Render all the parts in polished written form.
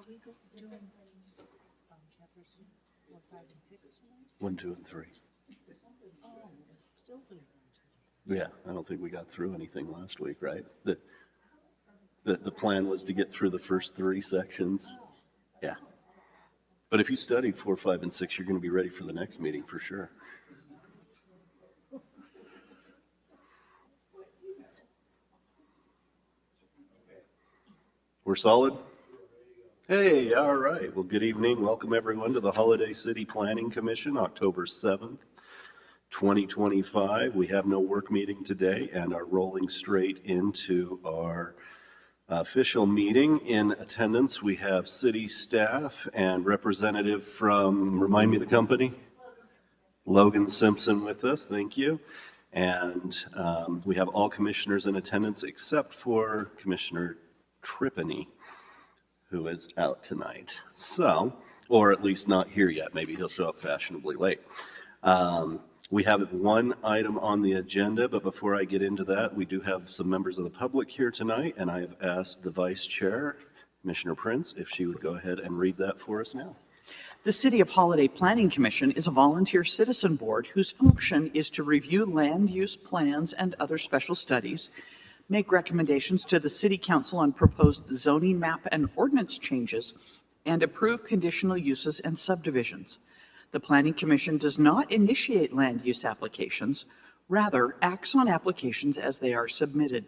we doing chapters 4, 5, and 6 tonight? 1, 2, and 3. Oh, we're still doing 1, 2. Yeah, I don't think we got through anything last week, right? The plan was to get through the first 3 sections. Yeah. But if you studied 4, 5, and 6, you're going to be ready for the next meeting for sure. We're solid? Hey, all right. Well, good evening. Welcome everyone to the Holladay City Planning Commission, October 7th, 2025. We have no work meeting today and are rolling straight into our official meeting. In attendance, we have city staff and representative from, remind me the company? Logan Simpson with us. Thank you. And we have all commissioners in attendance except for Commissioner Tripany, who is out tonight. So, or at least not here yet. Maybe he'll show up fashionably late. We have one item on the agenda, but before I get into that, we do have some members of the public here tonight, and I have asked the Vice Chair, Commissioner Prince, if she would go ahead and read that for us now. The City of Holladay Planning Commission is a volunteer citizen board whose function is to review land use plans and other special studies, make recommendations to the City Council on proposed zoning map and ordinance changes, and approve conditional uses and subdivisions. The Planning Commission does not initiate land use applications, rather acts on applications as they are submitted.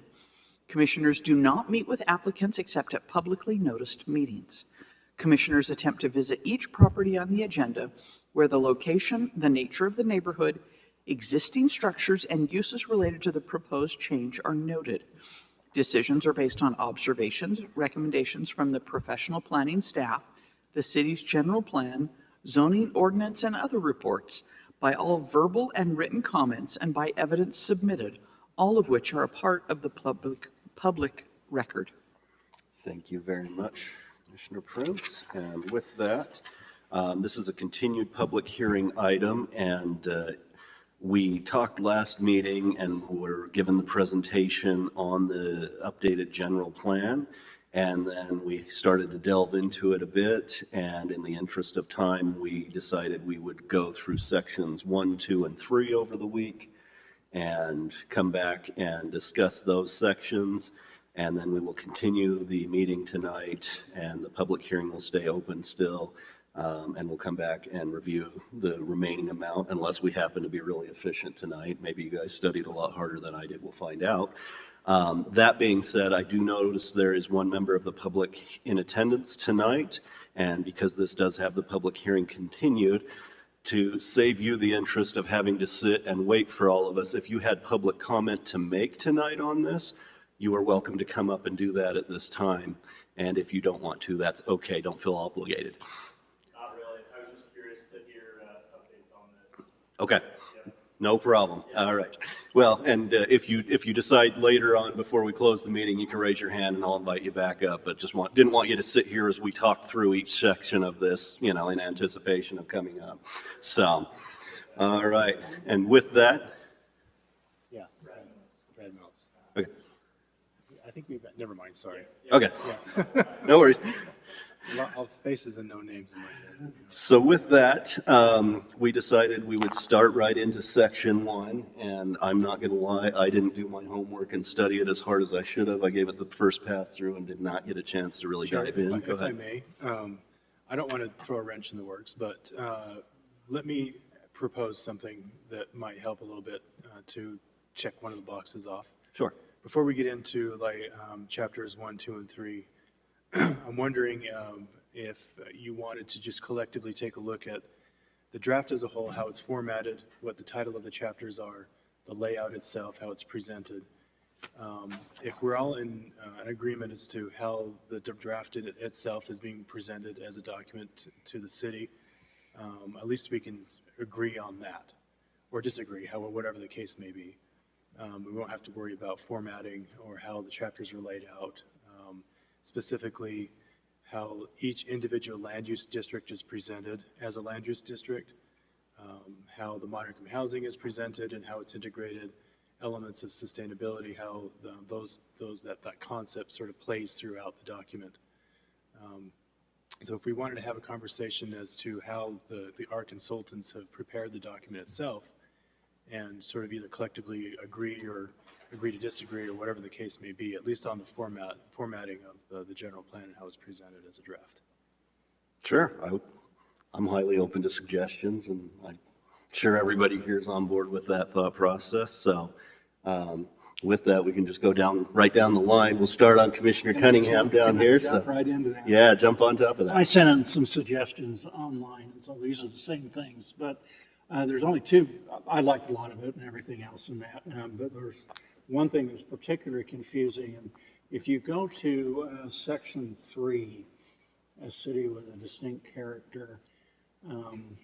Commissioners do not meet with applicants except at publicly noticed meetings. Commissioners attempt to visit each property on the agenda where the location, the nature of the neighborhood, existing structures, and uses related to the proposed change are noted. Decisions are based on observations, recommendations from the professional planning staff, the city's general plan, zoning ordinance, and other reports, by all verbal and written comments, and by evidence submitted, all of which are a part of the public record. Thank you very much, Commissioner Prince. And with that, this is a continued public hearing item, and we talked last meeting and were given the presentation on the updated general plan, and then we started to delve into it a bit, and in the interest of time, we decided we would go through sections 1, 2, and 3 over the week and come back and discuss those sections. And then we will continue the meeting tonight, and the public hearing will stay open still. And we'll come back and review the remaining amount unless we happen to be really efficient tonight. Maybe you guys studied a lot harder than I did. We'll find out. That being said, I do notice there is one member of the public in attendance tonight. And because this does have the public hearing continued, to save you the interest of having to sit and wait for all of us, if you had public comment to make tonight on this, you are welcome to come up and do that at this time. And if you don't want to, that's okay. Don't feel obligated. Not really. I was just curious to hear updates on this. Okay. Yep. No problem. All right. Well, and if you decide later on before we close the meeting, you can raise your hand and I'll invite you back up. But just didn't want you to sit here as we talk through each section of this, in anticipation of coming up. So, all right. And with that. Yeah. Brad Mills. Okay. I think we've got, never mind, sorry. Okay. Yeah. No worries. All faces and no names in my head. So with that, we decided we would start right into section 1, and I'm not going to lie, I didn't do my homework and study it as hard as I should have. I gave it the first pass through and did not get a chance to really dive in. Go ahead. If I may, I don't want to throw a wrench in the works, but let me propose something that might help a little bit to check one of the boxes off. Sure. Before we get into chapters 1, 2, and 3, I'm wondering if you wanted to just collectively take a look at the draft as a whole, how it's formatted, what the title of the chapters are, the layout itself, how it's presented. If we're all in an agreement as to how the draft itself is being presented as a document to the city, at least we can agree on that, or disagree, whatever the case may be. We won't have to worry about formatting or how the chapters are laid out. Specifically, how each individual land use district is presented as a land use district, how the modern income housing is presented and how it's integrated, elements of sustainability, how that concept sort of plays throughout the document. So if we wanted to have a conversation as to how our consultants have prepared the document itself and sort of either collectively agree to disagree or whatever the case may be, at least on the formatting of the general plan and how it's presented as a draft. Sure, I'm highly open to suggestions, and I'm sure everybody here is on board with that thought process. So with that, we can just go right down the line. We'll start on Commissioner Cunningham down here. Jump right into that. Yeah, jump on top of I that. sent in some suggestions online, and so these are the same things, but there's only two. I liked a lot of it and everything else in that, but there's one thing that's particularly confusing, and if you go to section 3, a city with a distinct character, and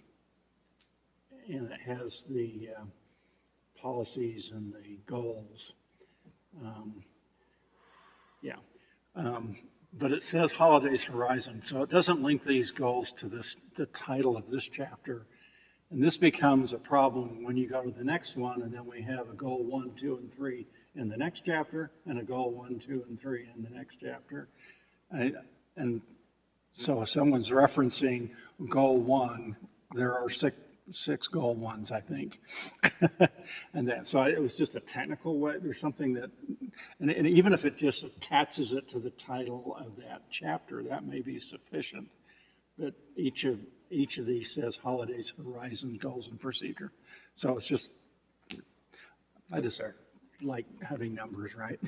it has the policies and the goals. Yeah. But it says Holladay's Horizon, so it doesn't link these goals to the title of this chapter. And this becomes a problem when you go to the next one, and then we have a goal 1, 2, and 3 in the next chapter, and a goal 1, 2, and 3 in the next chapter. And so if someone's referencing goal 1, there are six goal 1s, I think. And that, so it was just a technical way or something that, and even if it just attaches it to the title of that chapter, that may be sufficient. But each of these says Holladay's Horizon Goals and Procedure. So it's just, I just like having numbers, right?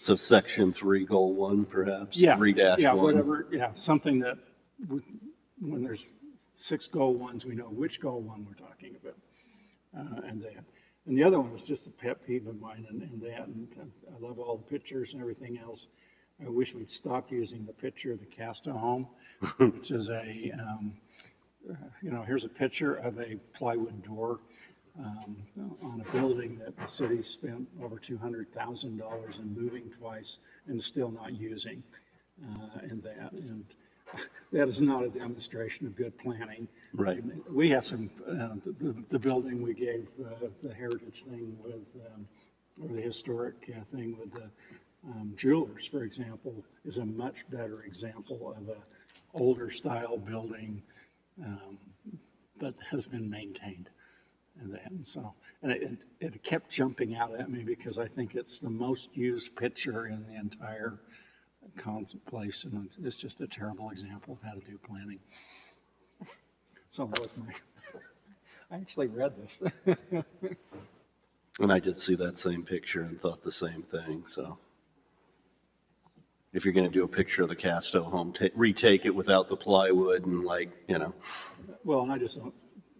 So section 3, goal 1, perhaps? Yeah. 3-1. Yeah, whatever. Yeah, something that when there's 6 goal 1s, we know which goal 1 we're talking about. And that. And the other one was just a pet peeve of mine, and that. And I love all the pictures and everything else. I wish we'd stop using the picture of the Casta home, which is here's a picture of a plywood door on a building that the city spent over $200,000 in moving twice and still not using, and that is not a demonstration of good planning. Right. We have some, the building we gave the heritage thing with, or the historic thing with the jewelers, for example, is a much better example of a older style building that has been maintained. And so, and it kept jumping out at me because I think it's the most used picture in the entire place, and it's just a terrible example of how to do planning. So that was I actually read this. And I did see that same picture and thought the same thing, so. If you're going to do a picture of the Casto home, retake it without the plywood and Well, and I just don't,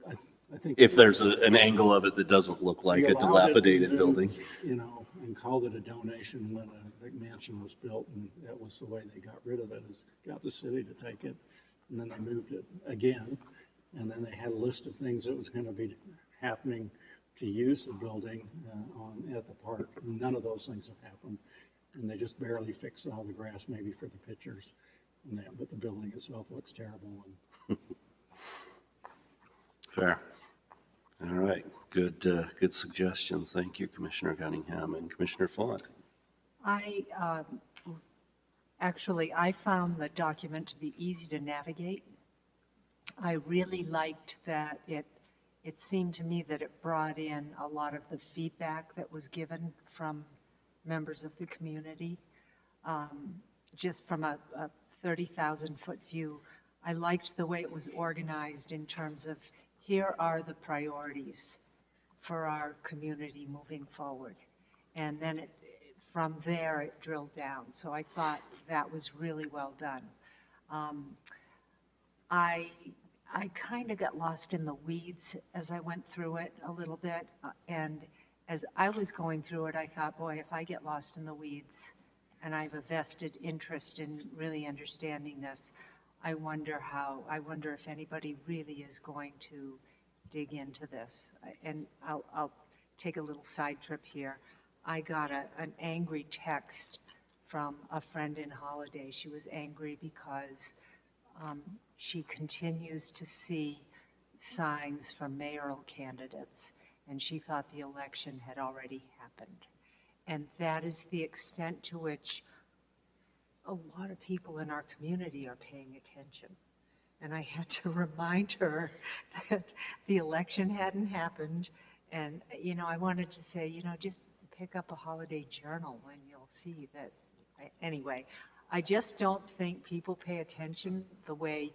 I think. if there's an angle of it that doesn't look like a dilapidated building. And called it a donation when a big mansion was built, and that was the way they got rid of it, is got the city to take it, and then they moved it again, and then they had a list of things that was going to be happening to use the building at the park. None of those things have happened, and they just barely fixed all the grass, maybe for the pictures, and that, but the building itself looks terrible. Fair. All right. Good suggestions. Thank you, Commissioner Cunningham and Commissioner Font. I found the document to be easy to navigate. I really liked that it seemed to me that it brought in a lot of the feedback that was given from members of the community. Just from a 30,000-foot view, I liked the way it was organized in terms of here are the priorities for our community moving forward. And then from there, it drilled down. So I thought that was really well done. I kind of got lost in the weeds as I went through it a little bit. And as I was going through it, I thought, boy, if I get lost in the weeds and I have a vested interest in really understanding this, I wonder if anybody really is going to dig into this. And I'll take a little side trip here. I got an angry text from a friend in Holladay. She was angry because she continues to see signs from mayoral candidates, and she thought the election had already happened. And that is the extent to which a lot of people in our community are paying attention. And I had to remind her that the election hadn't happened. And, I wanted to say, just pick up a Holladay journal and you'll see that. Anyway, I just don't think people pay attention the way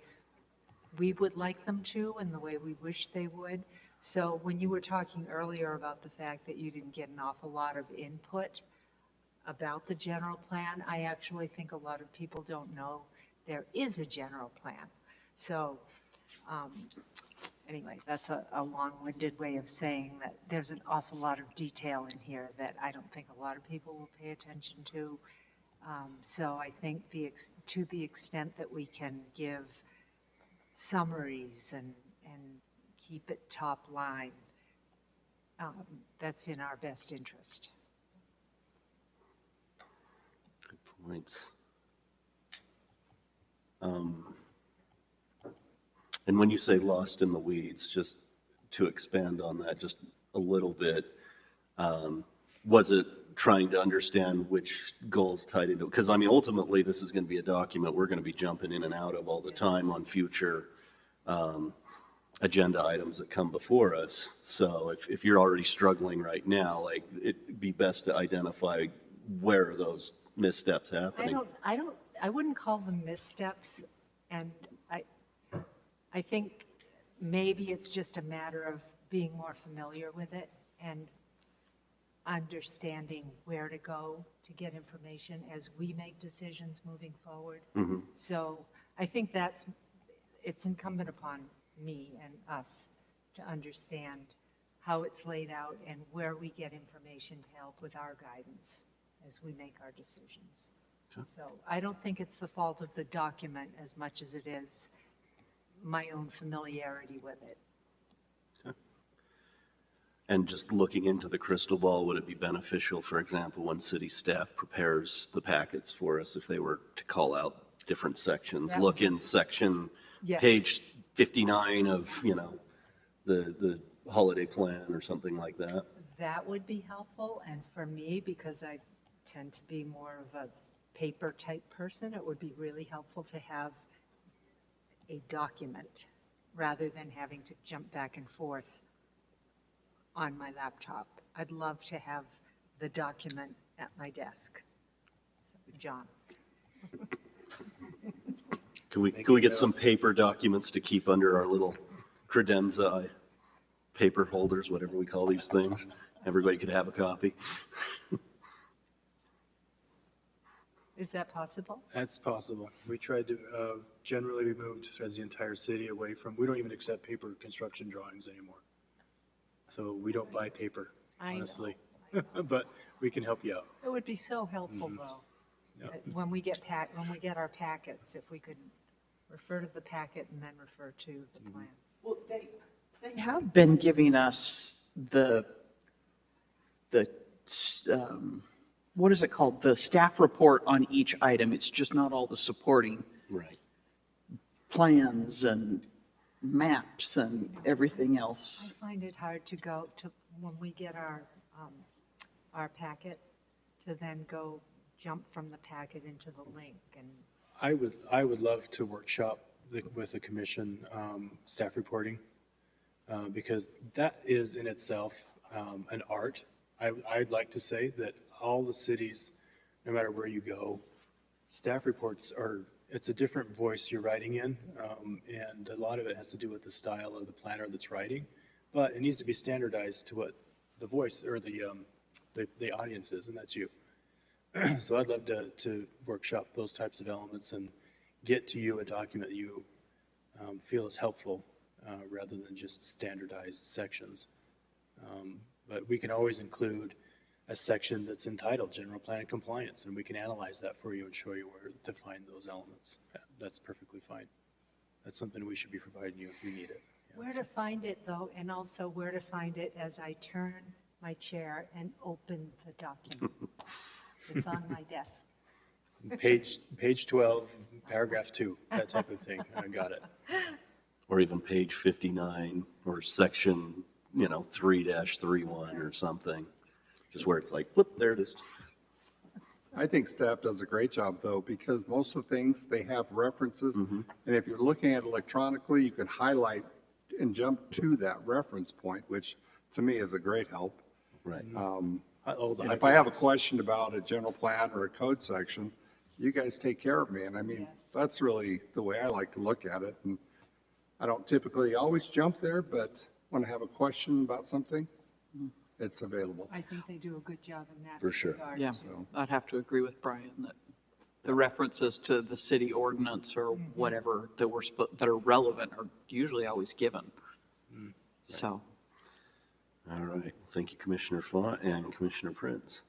we would like them to and the way we wish they would. So when you were talking earlier about the fact that you didn't get an awful lot of input about the general plan, I actually think a lot of people don't know there is a general plan. So anyway, that's a long-winded way of saying that there's an awful lot of detail in here that I don't think a lot of people will pay attention to. So I think to the extent that we can give summaries and keep it top line, that's in our best interest. Good points. And when you say lost in the weeds, just to expand on that just a little bit, was it trying to understand which goals tied into it? Because, ultimately, this is going to be a document we're going to be jumping in and out of all the time on future agenda items that come before us. So if you're already struggling right now, like, it'd be best to identify where are those missteps happening. I wouldn't call them missteps, and I think maybe it's just a matter of being more familiar with it and understanding where to go to get information as we make decisions moving forward. Mm-hmm. So I think it's incumbent upon me and us to understand how it's laid out and where we get information to help with our guidance as we make our decisions. Okay. So I don't think it's the fault of the document as much as it is my own familiarity with it. Okay. And just looking into the crystal ball, would it be beneficial, for example, when city staff prepares the packets for us, if they were to call out different sections, look in section, yes, page 59 of, the Holladay plan or something like that? That would be helpful. And for me, because I tend to be more of a paper type person, it would be really helpful to have a document rather than having to jump back and forth on my laptop. I'd love to have the document at my desk. So, John. Can we get some paper documents to keep under our little credenza paper holders, whatever we call these things? Everybody could have a copy. Is that possible? That's possible. We tried to, generally we moved as the entire city away from, we don't even accept paper construction drawings anymore. So we don't buy paper, honestly. But we can help you out. It would be so helpful, though. Yep. When we get our packets, if we could refer to the packet and then refer to the plan. Well, they have been giving us the what is it called? The staff report on each item. It's just not all the supporting Right. plans and maps and everything else. I find it hard to go to, when we get our packet, to then go jump from the packet into the link. And I would love to workshop with the commission staff reporting because that is in itself an art. I'd like to say that all the cities, no matter where you go, staff reports it's a different voice you're writing in, and a lot of it has to do with the style of the planner that's writing, but it needs to be standardized to what the voice or the audience is, and that's you. So I'd love to workshop those types of elements and get to you a document you feel is helpful rather than just standardized sections. But we can always include a section that's entitled General Plan and Compliance, and we can analyze that for you and show you where to find those elements. That's perfectly fine. That's something we should be providing you if you need it. Yeah. where to find it, though, and also where to find it as I turn my chair and open the document. It's on my desk. Page 12, paragraph 2, that type of thing. I got it. Or even page 59 or section, 3-31 or something. Just where it's like, whoop, there it is. I think staff does a great job though, because most of the things, they have references. And if you're looking at it electronically, you can highlight and jump to that reference point, which to me is a great help. Right. And if I have a question about a general plan or a code section, you guys take care of me. And I mean, Yes. that's really the way I like to look at it. And I don't typically always jump there, but when I have a question about something, it's available. I think they do a good job in that For sure. regard, Yeah, too. I'd have to agree with Brian that the references to the city ordinance or whatever that that are relevant are usually always given. So, All right. Thank you, Commissioner Font and Commissioner Prince.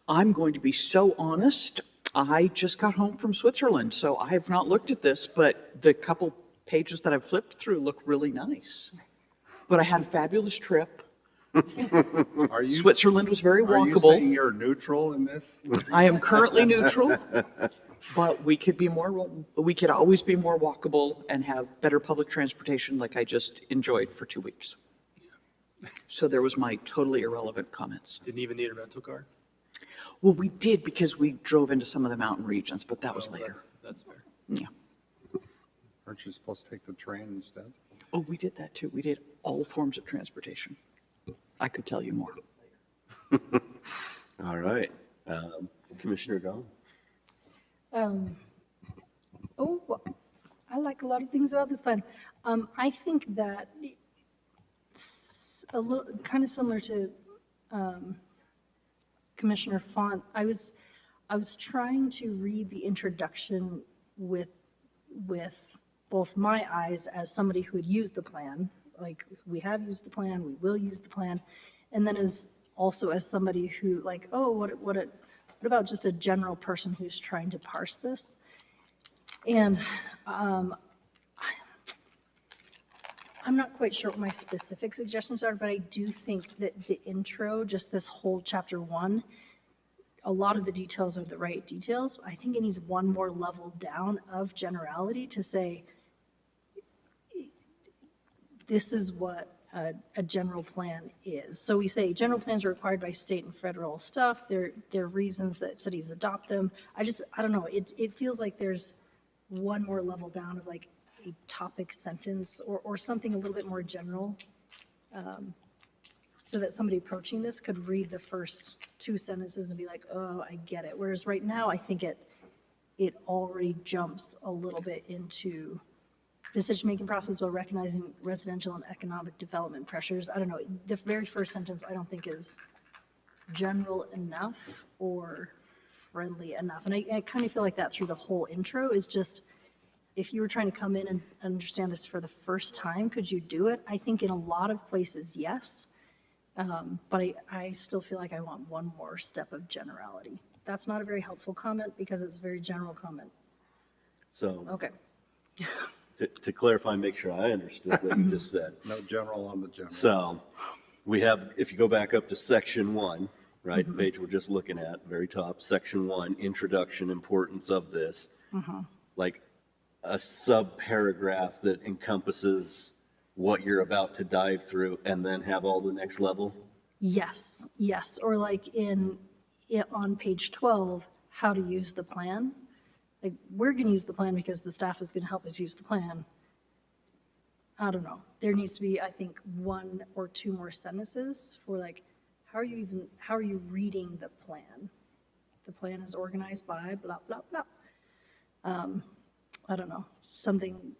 I'm going to be so honest. I just got home from Switzerland, so I have not looked at this, but the couple pages that I've flipped through look really nice. But I had a fabulous trip. Are you, Switzerland was very are you walkable. saying you're neutral in this? I am currently neutral, but we could always be more walkable and have better public transportation like I just enjoyed for 2 weeks. So there was my totally irrelevant comments. Didn't even need a rental car? Well, we did because we drove into some of the mountain regions, but that was Oh, later. That's fair. Yeah. Aren't you supposed to take the train instead? Oh, we did that too. We did all forms of transportation. I could tell you more. All right. Commissioner Gall. I like a lot of things about this plan. I think that it's a little, kind of similar to, Commissioner Font. I was trying to read the introduction with both my eyes as somebody who had used the plan, like we have used the plan, we will use the plan, and then as somebody who like, oh, what about just a general person who's trying to parse this? And I'm not quite sure what my specific suggestions are, but I do think that the intro, just this whole chapter 1, a lot of the details are the right details. I think it needs one more level down of generality to say, this is what a general plan is. So we say general plans are required by state and federal stuff. There are reasons that cities adopt them. I don't know. It feels like there's one more level down of like a topic sentence or something a little bit more general, so that somebody approaching this could read the first 2 sentences and be like, oh, I get it. Whereas right now, I think it already jumps a little bit into decision-making process while recognizing residential and economic development pressures. I don't know. The very first sentence I don't think is general enough or friendly enough. And I kind of feel like that through the whole intro is just, if you were trying to come in and understand this for the first time, could you do it? I think in a lot of places, yes. But I still feel like I want one more step of generality. That's not a very helpful comment because it's a very general comment. So Okay. to clarify, make sure I understood what you just said. No general on the general. So we have, if you go back up to section 1, right, the page we're just looking at, very top, section 1, introduction, importance of this, like a sub-paragraph that encompasses what you're about to dive through and then have all the next level? Yes. Or like on page 12, how to use the plan. Like, we're going to use the plan because the staff is going to help us use the plan. I don't know. There needs to be, I think, 1 or 2 more sentences for like, how are you reading the plan? The plan is organized by blah, blah, blah. I don't know. Something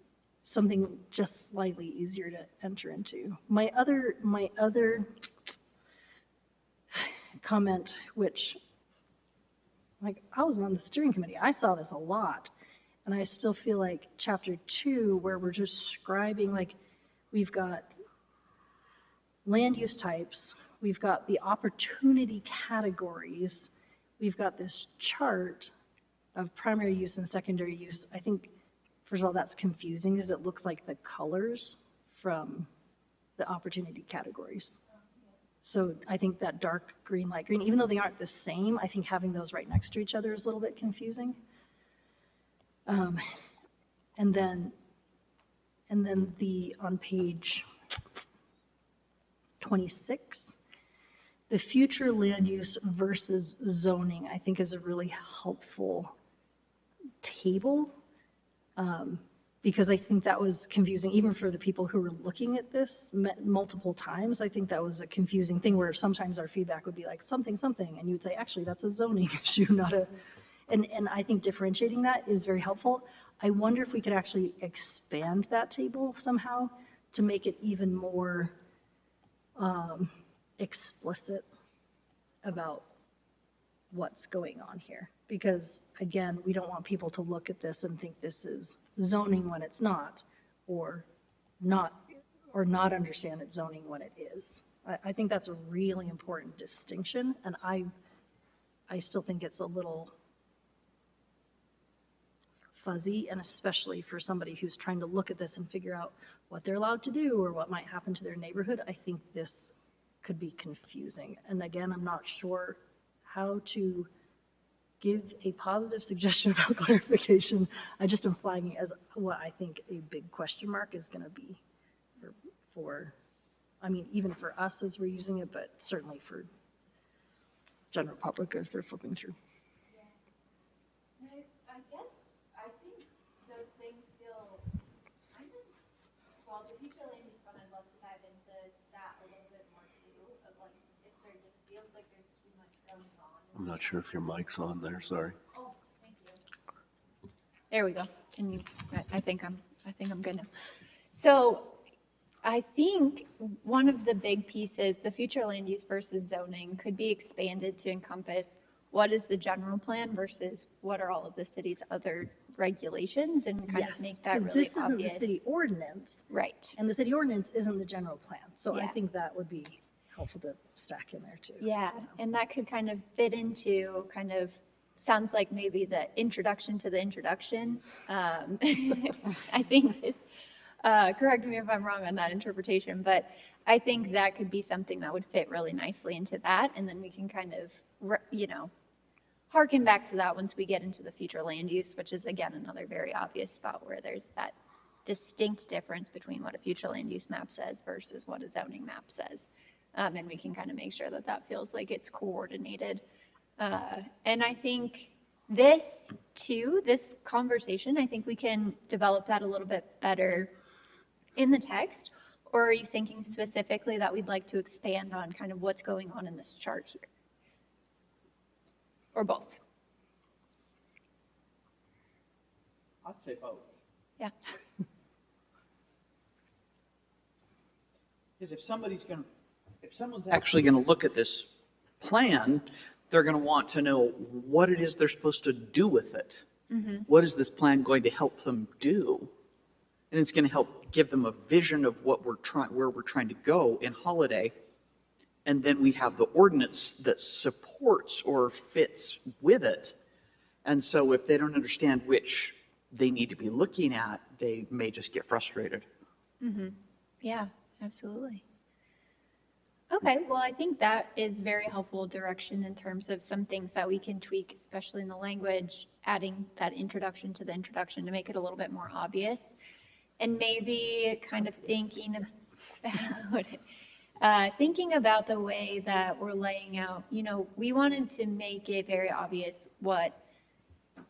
just slightly easier to enter into. My other comment, which, like, I was on the steering committee. I saw this a lot. And I still feel like chapter 2, where we're describing, like, we've got land use types, we've got the opportunity categories, we've got this chart of primary use and secondary use. I think, first of all, that's confusing because it looks like the colors from the opportunity categories. So I think that dark green, light green, even though they aren't the same, I think having those right next to each other is a little bit confusing. And then on page 26, the future land use versus zoning, I think is a really helpful table. Because I think that was confusing, even for the people who were looking at this multiple times. I think that was a confusing thing where sometimes our feedback would be like something, something, and you would say, actually, that's a zoning issue, not a, and I think differentiating that is very helpful. I wonder if we could actually expand that table somehow to make it even more explicit about what's going on here. Because again, we don't want people to look at this and think this is zoning when it's not, or not understand it's zoning when it is. I think that's a really important distinction, and I still think it's a little fuzzy, and especially for somebody who's trying to look at this and figure out what they're allowed to do or what might happen to their neighborhood. I think this could be confusing. And again, I'm not sure how to give a positive suggestion about clarification. I just am flagging as what I think a big question mark is going to be for, I mean, even for us as we're using it, but certainly for general public as they're flipping through. I guess I think those things feel kind of, well, the future land use fund, I'd love to dive into that a little bit more too, of like if there just feels like there's too much going on. I'm not sure if your mic's on there, sorry. Oh, thank you. There we go. Can you, I think I'm good now. So I think one of the big pieces, the future land use versus zoning, could be expanded to encompass what is the general plan versus what are all of the city's other regulations, and kind of make that really this isn't obvious. the city ordinance, Right. and the city ordinance isn't the general plan. So I Yeah. think that would be helpful to stack in there too. Yeah, and that could kind of fit into kind of, sounds like maybe the introduction to the introduction. I think is, correct me if I'm wrong on that interpretation, but I think that could be something that would fit really nicely into that. And then we can kind of, harken back to that once we get into the future land use, which is again another very obvious spot where there's that distinct difference between what a future land use map says versus what a zoning map says. And we can kind of make sure that that feels like it's coordinated. And I think this too, this conversation, I think we can develop that a little bit better in the text. Or are you thinking specifically that we'd like to expand on kind of what's going on in this chart here? Or both? I'd say both. Yeah. Because if someone's actually going to look at this plan, they're going to want to know what it is they're supposed to do with it. Mm-hmm. What is this plan going to help them do? And it's going to help give them a vision of what where we're trying to go in Holladay. And then we have the ordinance that supports or fits with it. And so if they don't understand which they need to be looking at, they may just get frustrated. Mm-hmm. Yeah, absolutely. Okay, well, I think that is very helpful direction in terms of some things that we can tweak, especially in the language, adding that introduction to the introduction to make it a little bit more obvious. And maybe kind of thinking about the way that we're laying out, we wanted to make it very obvious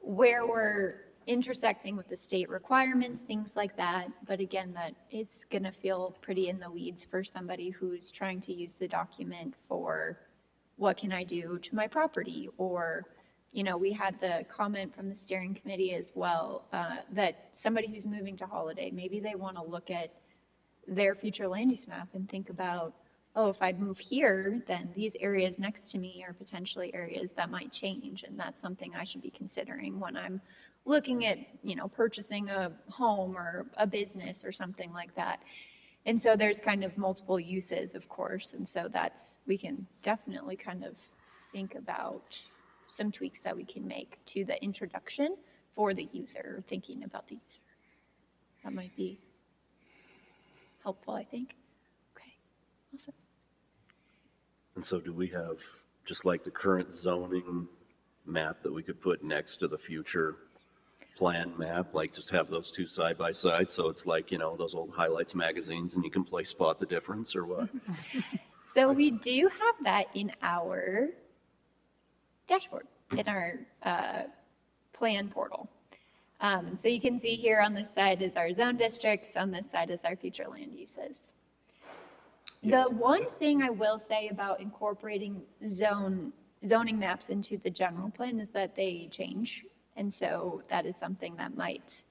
where we're intersecting with the state requirements, things like that. But again, that is going to feel pretty in the weeds for somebody who's trying to use the document for what can I do to my property? Or, we had the comment from the steering committee as well, that somebody who's moving to Holladay, maybe they want to look at their future land use map and think about, oh, if I move here, then these areas next to me are potentially areas that might change. And that's something I should be considering when I'm looking at, purchasing a home or a business or something like that. And so there's kind of multiple uses, of course. And so we can definitely kind of think about some tweaks that we can make to the introduction for the user, thinking about the user. That might be helpful, I think. Okay, awesome. And so do we have, just like the current zoning map that we could put next to the future plan map, like just have those two side by side, so it's like, those old highlights magazines and you can spot the difference, or what? So we do have that in our dashboard, in our plan portal. So you can see here on this side is our zone districts, on this side is our future land uses. The one thing I will say about incorporating zoning maps into the general plan is that they change. And so that is something that might,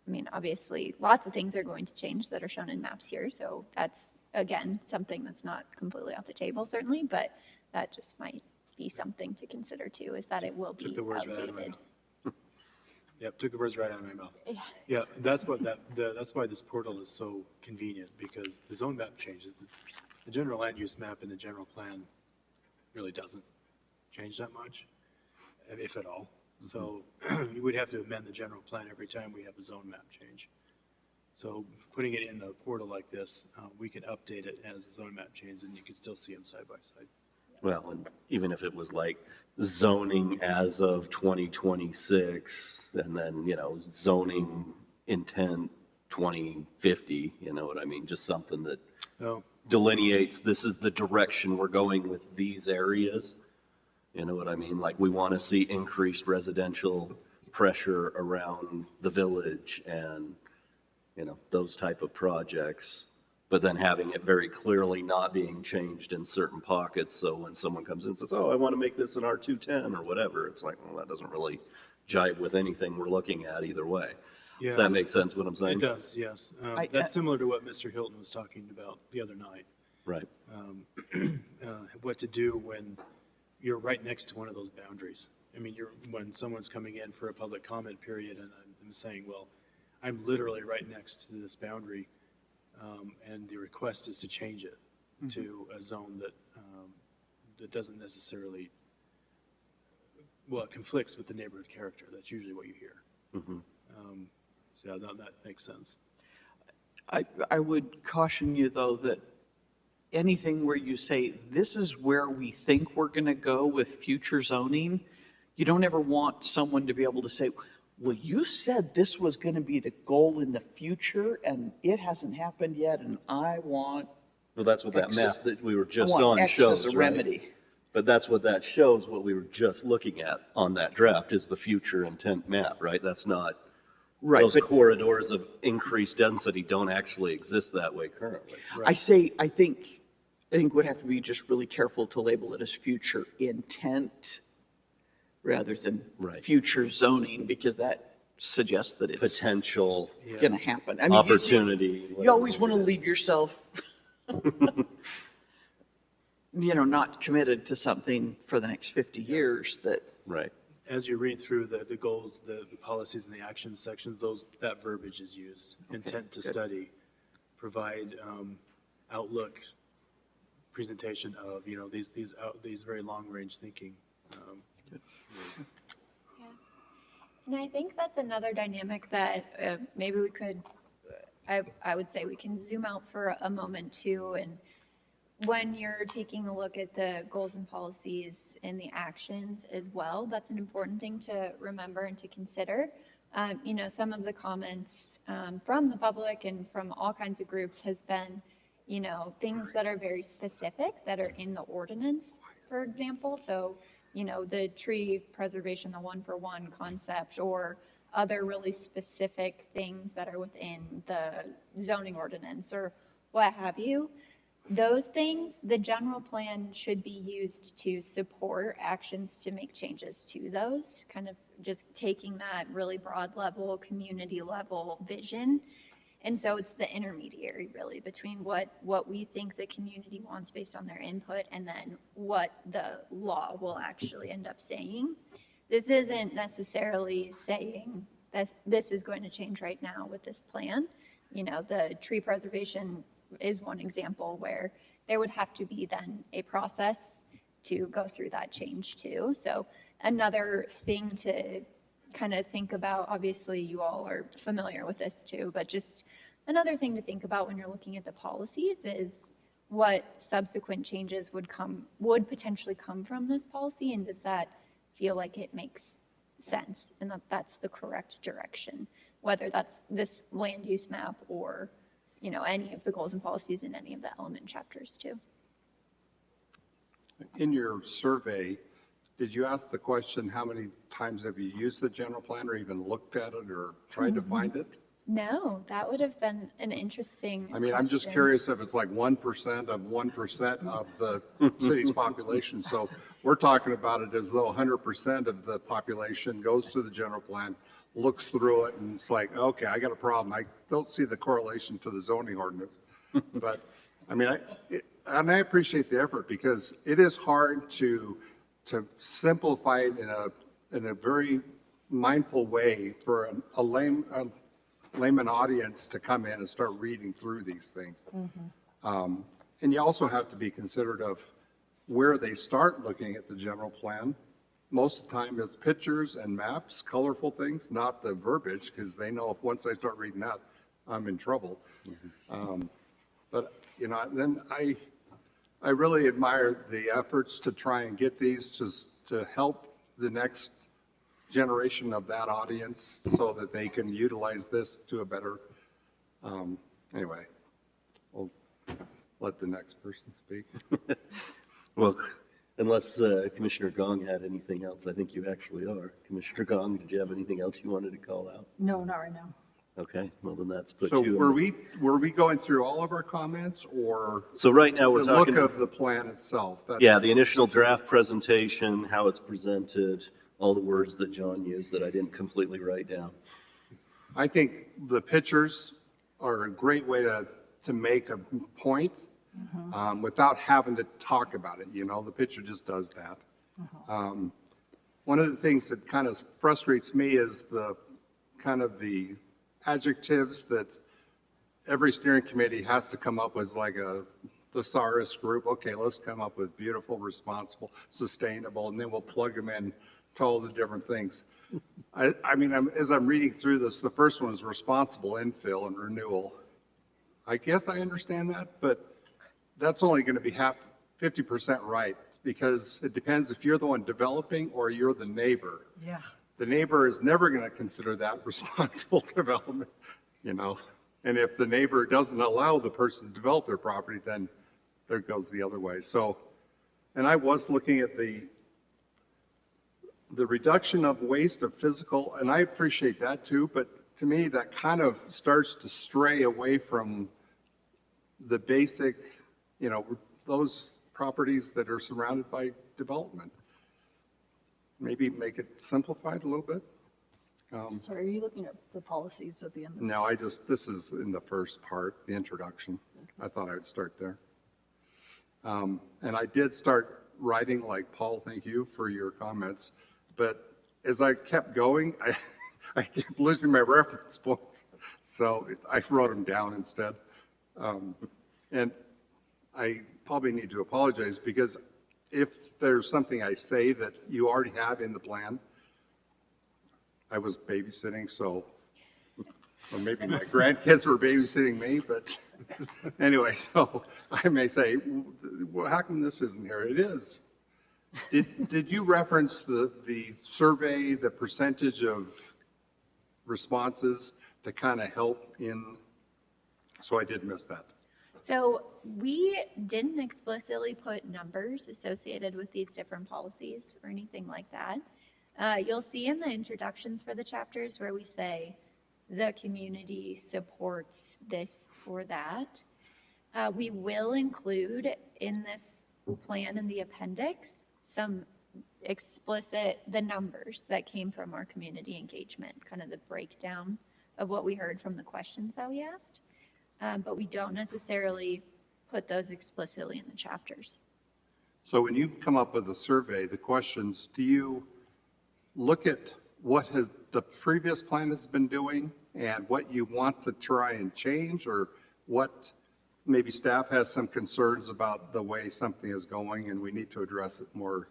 I mean, obviously, lots of things are going to change that are shown in maps here. So that's, again, something that's not completely off the table, certainly, but that just might be something to consider too, is that it will be Took the words right out of my outdated. mouth. Yep, took the words right out of my mouth. Yeah. Yeah, that's what that's why this portal is so convenient, because the zone map changes. The general land use map in the general plan really doesn't change that much, if at all. So you would have to amend the general plan every time we have a zone map change. So putting it in the portal like this, we can update it as the zone map changes, and you can still see them side by side. Well, and even if it was like zoning as of 2026, and then, zoning intent 2050, you know what I mean? Just something that Oh, delineates, this is the direction we're going with these areas. You know what I mean? Like, we want to see increased residential pressure around the village and, those type of projects. But then having it very clearly not being changed in certain pockets. So when someone comes in and says, oh, I want to make this an R210 or whatever, it's like, well, that doesn't really jive with anything we're looking at either way. yeah. Does that make sense what I'm saying? It does, yes. That's similar to what Mr. Hilton was talking about the other night. Right. What to do when you're right next to one of those boundaries. I mean, when someone's coming in for a public comment period and I'm saying, well, I'm literally right next to this boundary, and the request is to change it to a zone that doesn't necessarily, well, it conflicts with the neighborhood character. That's usually what you hear. Mm-hmm. So that makes sense. I would caution you, though, that anything where you say, this is where we think we're going to go with future zoning, you don't ever want someone to be able to say, well, you said this was going to be the goal in the future, and it hasn't happened yet, and I want Well, that's what that X map that we were I just want on X shows, as a right? remedy. But that's what that shows, what we were just looking at on that draft is the future intent map, right? That's not, Right, those but corridors of increased density don't actually exist that way currently. I think we'd have to be just really careful to label it as future intent rather than Right. future zoning, because that suggests that it's Potential going to happen. I mean, opportunity. you always want to whatever it leave yourself, not committed to something for the next 50 years that. is. Right. As you read through the goals, the policies, and the action sections, that verbiage is used. Okay, Intent to good. study, provide outlook, presentation of these very long range thinking. Words. Yeah. And I think that's another dynamic that maybe we could, I would say we can zoom out for a moment too. And when you're taking a look at the goals and policies and the actions as well, that's an important thing to remember and to consider. Some of the comments from the public and from all kinds of groups has been, things that are very specific that are in the ordinance, for example. So, the tree preservation, the 1-for-1 concept, or other really specific things that are within the zoning ordinance or what have you. Those things, the general plan should be used to support actions to make changes to those, kind of just taking that really broad level, community level vision. And so it's the intermediary really between what we think the community wants based on their input and then what the law will actually end up saying. This isn't necessarily saying that this is going to change right now with this plan. The tree preservation is one example where there would have to be then a process to go through that change too. So another thing to kind of think about, obviously you all are familiar with this too, but just another thing to think about when you're looking at the policies is what subsequent changes would potentially come from this policy, and does that feel like it makes sense and that's the correct direction, whether that's this land use map or any of the goals and policies in any of the element chapters too. In your survey, did you ask the question, how many times have you used the general plan or even looked at it or tried to find it? No, that would have been an interesting I mean, I'm just question. curious if it's like 1% of 1% of the city's population. So we're talking about it as though 100% of the population goes to the general plan, looks through it, and it's like, okay, I got a problem. I don't see the correlation to the zoning ordinance. But, I mean, and I appreciate the effort because it is hard to simplify it in a very mindful way for a layman audience to come in and start reading through these things. And you also have to be considerate of where they start looking at the general plan. Most of the time it's pictures and maps, colorful things, not the verbiage, because they know if once I start reading that, I'm in trouble. But, you know, then I really admire the efforts to try and get these to help the next generation of that audience so that they can utilize this to a better, anyway, we'll let the next person speak. Well, unless Commissioner Gong had anything else, I think you actually are. Commissioner Gong, did you have anything else you wanted to call out? No, not right now. Okay, well then that's put So you. were we going through all of our comments or So right now we're the look talking. of the plan itself? Yeah, the initial draft presentation, how it's presented, all the words that John used that I didn't completely write down. I think the pictures are a great way to make a point without having to talk about it. You know, the picture just does that. One of the things that kind of frustrates me is the adjectives that every steering committee has to come up with, like a thesaurus group. Okay, let's come up with beautiful, responsible, sustainable, and then we'll plug them in to all the different things. I mean, as I'm reading through this, the first one is responsible infill and renewal. I guess I understand that, but that's only going to be 50% right, because it depends if you're the one developing or you're the neighbor. Yeah. The neighbor is never going to consider that responsible development, you know. And if the neighbor doesn't allow the person to develop their property, then there goes the other way. So, and I was looking at the reduction of waste of physical, and I appreciate that too, but to me, that kind of starts to stray away from the basic, you know, those properties that are surrounded by development. Maybe make it simplified a little bit. Sorry, are you looking at the policies at the end? No, this is in the first part, the introduction. I thought I would start there. And I did start writing like Paul, thank you for your comments. But as I kept going, I kept losing my reference points. So I wrote them down instead. And I probably need to apologize because if there's something I say that you already have in the plan, I was babysitting, so, or maybe my grandkids were babysitting me, but anyway, so I may say, well, how come this isn't here? It is. Did you reference the survey, the percentage of responses to kind of help in, so I did miss that. So we didn't explicitly put numbers associated with these different policies or anything like that. You'll see in the introductions for the chapters where we say the community supports this or that. We will include in this plan in the appendix some the numbers that came from our community engagement, kind of the breakdown of what we heard from the questions that we asked. But we don't necessarily put those explicitly in the chapters. So when you come up with a survey, the questions, do you look at what the previous plan has been doing and what you want to try and change, or what maybe staff has some concerns about the way something is going and we need to address it more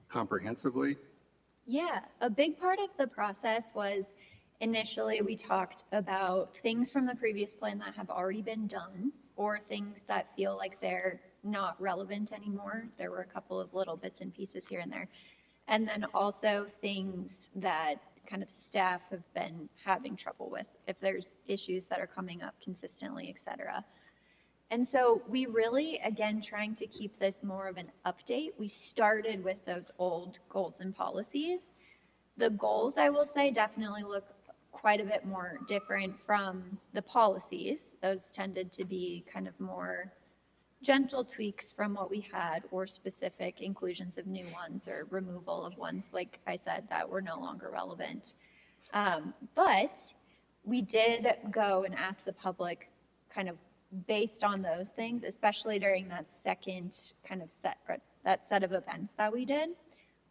comprehensively? Yeah, a big part of the process was initially we talked about things from the previous plan that have already been done or things that feel like they're not relevant anymore. There were a couple of little bits and pieces here and there. And then also things that kind of staff have been having trouble with, if there's issues that are coming up consistently, et cetera. And so we really, again, trying to keep this more of an update. We started with those old goals and policies. The goals, I will say, definitely look quite a bit more different from the policies. Those tended to be kind of more gentle tweaks from what we had, or specific inclusions of new ones or removal of ones, like I said, that were no longer relevant. But we did go and ask the public kind of based on those things, especially during that second kind of set, or that set of events that we did.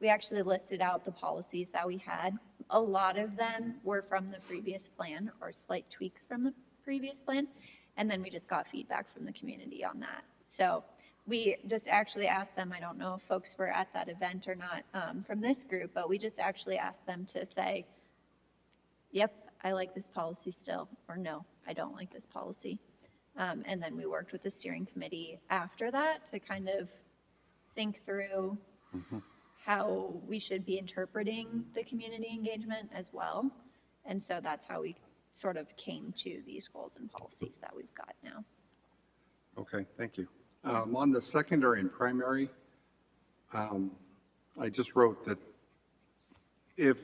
We actually listed out the policies that we had. A lot of them were from the previous plan or slight tweaks from the previous plan. And then we just got feedback from the community on that. So we just actually asked them, I don't know if folks were at that event or not from this group, but we just actually asked them to say, yep, I like this policy still, or no, I don't like this policy. And then we worked with the steering committee after that to kind of think through how we should be interpreting the community engagement as well. And so that's how we sort of came to these goals and policies that we've got now. Okay, thank you. On the secondary and primary, I just wrote that if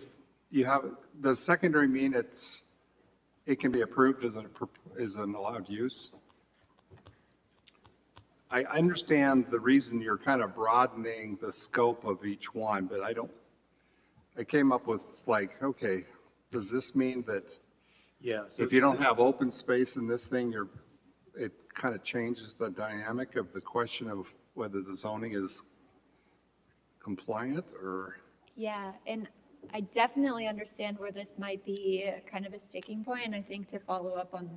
you have, does secondary mean it can be approved as an allowed use? I understand the reason you're kind of broadening the scope of each one, but I came up with like, okay, does this mean that Yeah. if you don't have open space in this thing, it kind of changes the dynamic of the question of whether the zoning is compliant or? Yeah, and I definitely understand where this might be kind of a sticking point. And I think to follow up on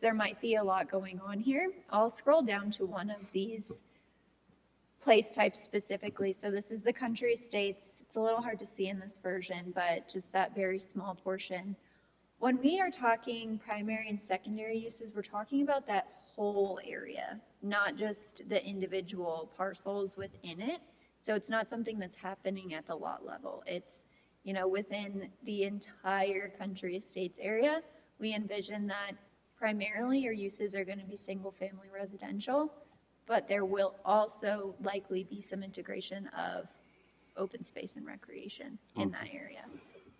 there might be a lot going on here. I'll scroll down to one of these place types specifically. So this is the country estates. It's a little hard to see in this version, but just that very small portion. When we are talking primary and secondary uses, we're talking about that whole area, not just the individual parcels within it. So it's not something that's happening at the lot level. It's, within the entire country estates area. We envision that primarily your uses are going to be single family residential, but there will also likely be some integration of open space and recreation in that area.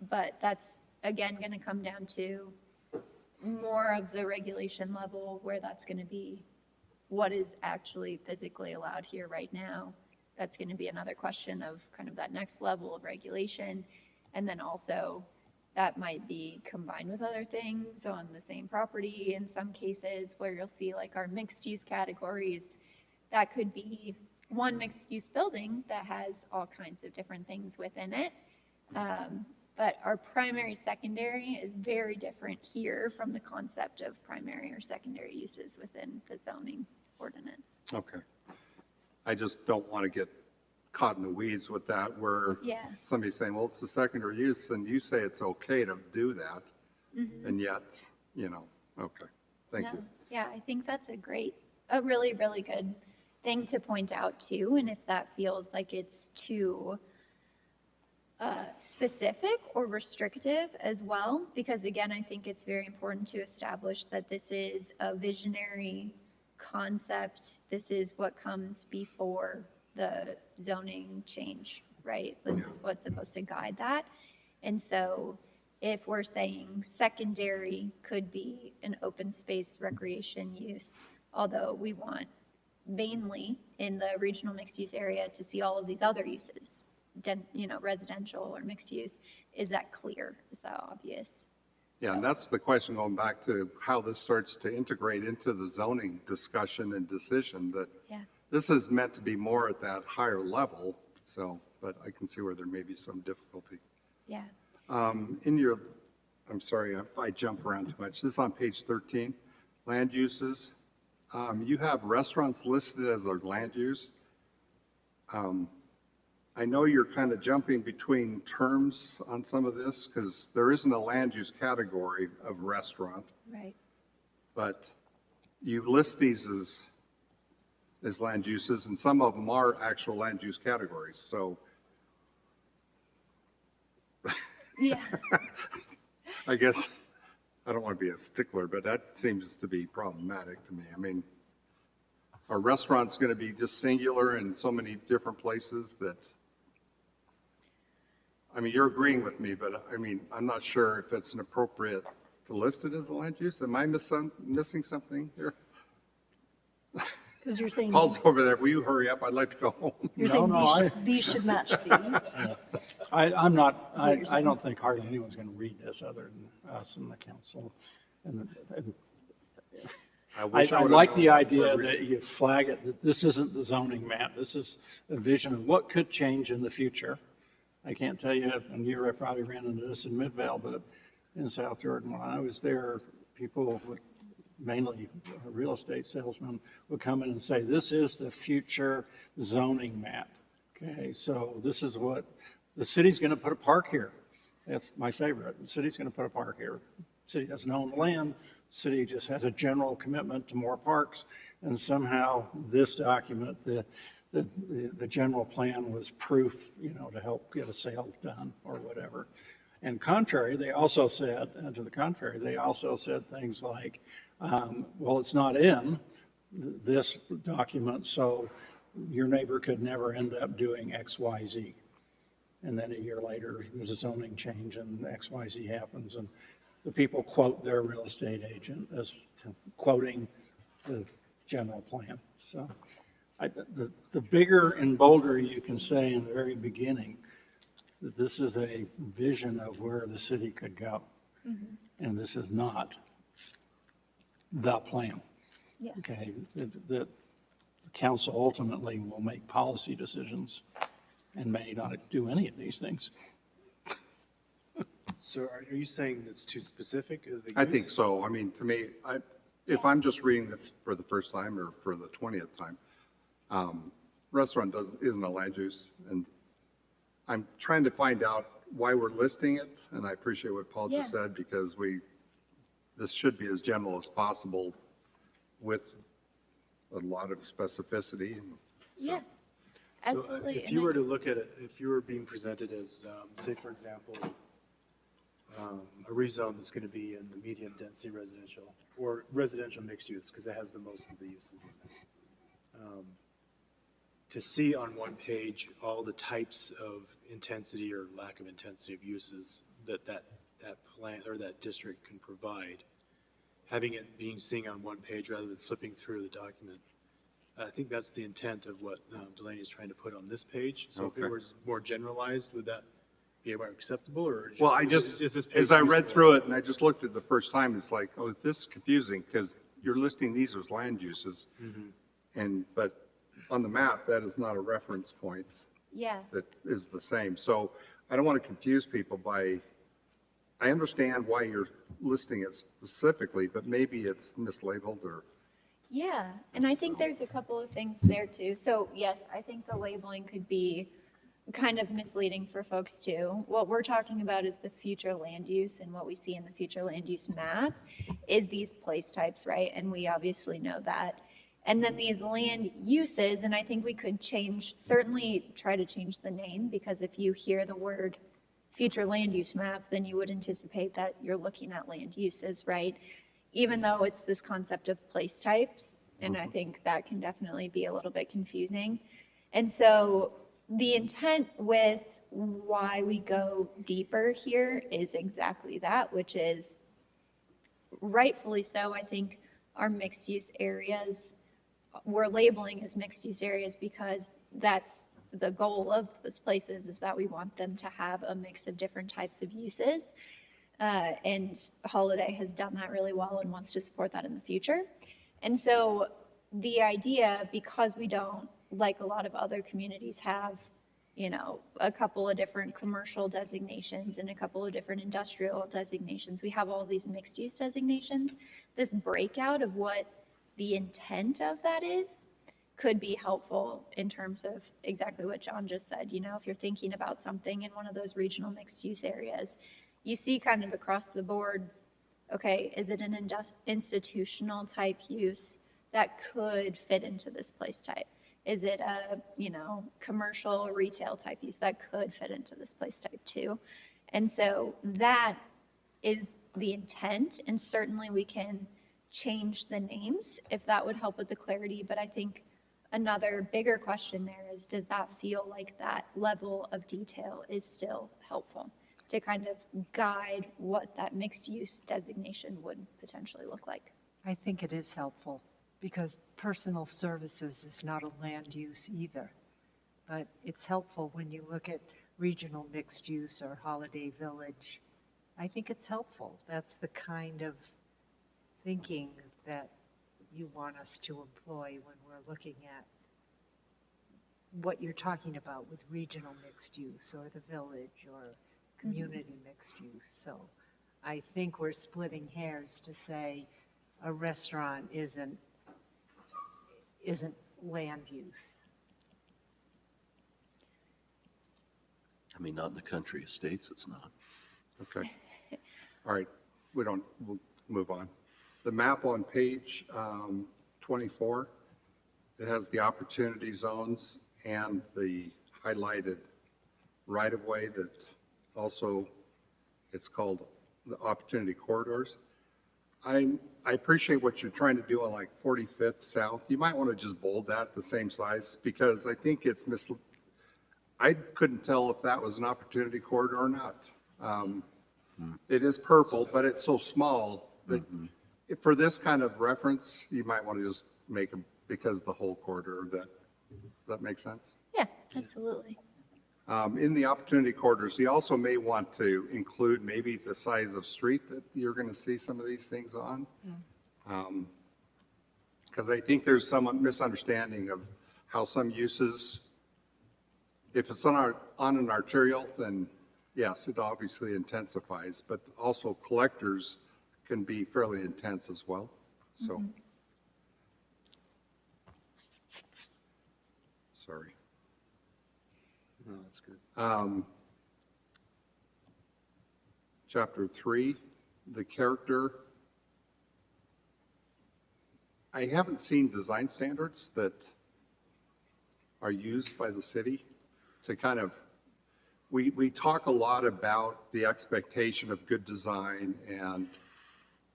But that's, again, going to come down to more of the regulation level, where that's going to be what is actually physically allowed here right now. That's going to be another question of kind of that next level of regulation. And then also that might be combined with other things on the same property in some cases, where you'll see like our mixed use categories. That could be one mixed use building that has all kinds of different things within it. But our primary secondary is very different here from the concept of primary or secondary uses within the zoning ordinance. Okay. I just don't want to get caught in the weeds with that, where somebody's saying, well, it's a secondary use, and you say it's okay to do that, and yet, okay. Thank you. Yeah, I think that's a really, really good thing to point out too. And if that feels like it's too specific or restrictive as well, because again, I think it's very important to establish that this is a visionary concept. This is what comes before the zoning change, right? This is what's supposed to guide that. And so if we're saying secondary could be an open space recreation use, although we want mainly in the regional mixed use area to see all of these other uses, residential or mixed use, is that clear? Is that obvious? Yeah, and that's the question, going back to how this starts to integrate into the zoning discussion and decision, that this is meant to be more at that higher level. So, but I can see where there may be some difficulty. Yeah. I'm sorry if I jump around too much. This is on page 13, land uses. You have restaurants listed as a land use. I know you're kind of jumping between terms on some of this, because there isn't a land use category of restaurant. Right. But you list these as land uses, and some of them are actual land use categories. So yeah. I guess I don't want to be a stickler, but that seems to be problematic to me. I mean, are restaurants going to be just singular in so many different places that, I mean, you're agreeing with me, but I mean, I'm not sure if it's an appropriate to list it as a land use. Am I missing something here? Because you're saying, Paul's over there. Will you hurry up? I'd like to go home. you're No, saying no, these should match these. Yeah. I'm not, That's what you're I saying. don't think hardly anyone's going to read this other than us and the council. And I wish would've like known the idea before that you flag it, that this isn't the zoning map. This is a vision of what could change in the future. I can't tell you, and you probably ran into this in Midvale, but in South Jordan, when I was there, people would, mainly real estate salesmen, would come in and say, this is the future zoning map. Okay, so this is what, the city's going to put a park here. That's my favorite. The city's going to put a park here. The city doesn't own the land. The city just has a general commitment to more parks. And somehow this document, the general plan was proof, you know, to help get a sale done or whatever. And contrary, they also said, and to the contrary, they also said things like, well, it's not in this document, so your neighbor could never end up doing X, Y, Z. And then a year later, there's a zoning change and X, Y, Z happens, and the people quote their real estate agent as quoting the general plan. So the bigger and bolder you can say in the very beginning that this is a vision of where the city could go. Mm-hmm. And this is not the plan. Yeah. Okay, the council ultimately will make policy decisions and may not do any of these things. So are you saying it's too specific? I think so. I mean, to me, if I'm just reading this for the first time or for the 20th time, restaurant isn't a land use, and I'm trying to find out why we're listing it, and I appreciate what Paul just said, because this should be as general as possible with a lot of specificity. And Yeah, absolutely. So if you were to look at it, if you were being presented as, say, for example, a rezone that's going to be in the medium density residential or residential mixed use, because it has the most of the uses in it. To see on one page all the types of intensity or lack of intensity of uses that plan or that district can provide, having it being seen on one page rather than flipping through the document, I think that's the intent of what Delaney is trying to put on this page. So if it was more generalized, would that be more acceptable, or just, well, is this page as I read useful? through it and I just looked at the first time, it's like, oh, this is confusing because you're listing these as land uses, but on the map that is not a reference point. Yeah. That is the same. So I don't want to confuse people by. I understand why you're listing it specifically, but maybe it's mislabeled or. Yeah, and I think there's a couple of things there too. So yes, I think the labeling could be kind of misleading for folks too. What we're talking about is the future land use, and what we see in the future land use map is these place types, right? And we obviously know that. And then these land uses, and I think we could certainly try to change the name, because if you hear the word future land use map, then you would anticipate that you're looking at land uses, right? Even though it's this concept of place types, and I think that can definitely be a little bit confusing. And so the intent with why we go deeper here is exactly that, which is rightfully so. I think our mixed use areas, we're labeling as mixed use areas because that's the goal of those places, is that we want them to have a mix of different types of uses. And Holladay has done that really well and wants to support that in the future. And so the idea, because we don't, like a lot of other communities have, you know, a couple of different commercial designations and a couple of different industrial designations, we have all these mixed use designations. This breakout of what the intent of that is could be helpful in terms of exactly what John just said. You know, if you're thinking about something in one of those regional mixed use areas, you see kind of across the board, okay, is it an institutional type use that could fit into this place type? Is it a, you know, commercial retail type use that could fit into this place type too? And so that is the intent, and certainly we can change the names, if that would help with the clarity. But I think another bigger question there is, does that feel like that level of detail is still helpful to kind of guide what that mixed use designation would potentially look like? I think it is helpful because personal services is not a land use either. But it's helpful when you look at regional mixed use or Holladay Village. I think it's helpful. That's the kind of thinking that you want us to employ when we're looking at what you're talking about with regional mixed use or the village or community mixed use. So I think we're splitting hairs to say a restaurant isn't land use. I mean, not in the country estates, it's not. Okay. All right, we'll move on. The map on page 24, it has the opportunity zones and the highlighted right-of-way that also, it's called the opportunity corridors. I appreciate what you're trying to do on like 45th South. You might want to just bold that the same size because I think it's I couldn't tell if that was an opportunity corridor or not. It is purple, but it's so small that for this kind of reference, you might want to just make them because the whole corridor. That makes sense? Yeah, absolutely. In the opportunity corridors, you also may want to include maybe the size of street that you're going to see some of these things on. Because I think there's some misunderstanding of how some uses, if it's on an arterial, then yes, it obviously intensifies, but also collectors can be fairly intense as well. So, sorry. No, that's good. Chapter 3, the character. I haven't seen design standards that are used by the city to kind of, we talk a lot about the expectation of good design and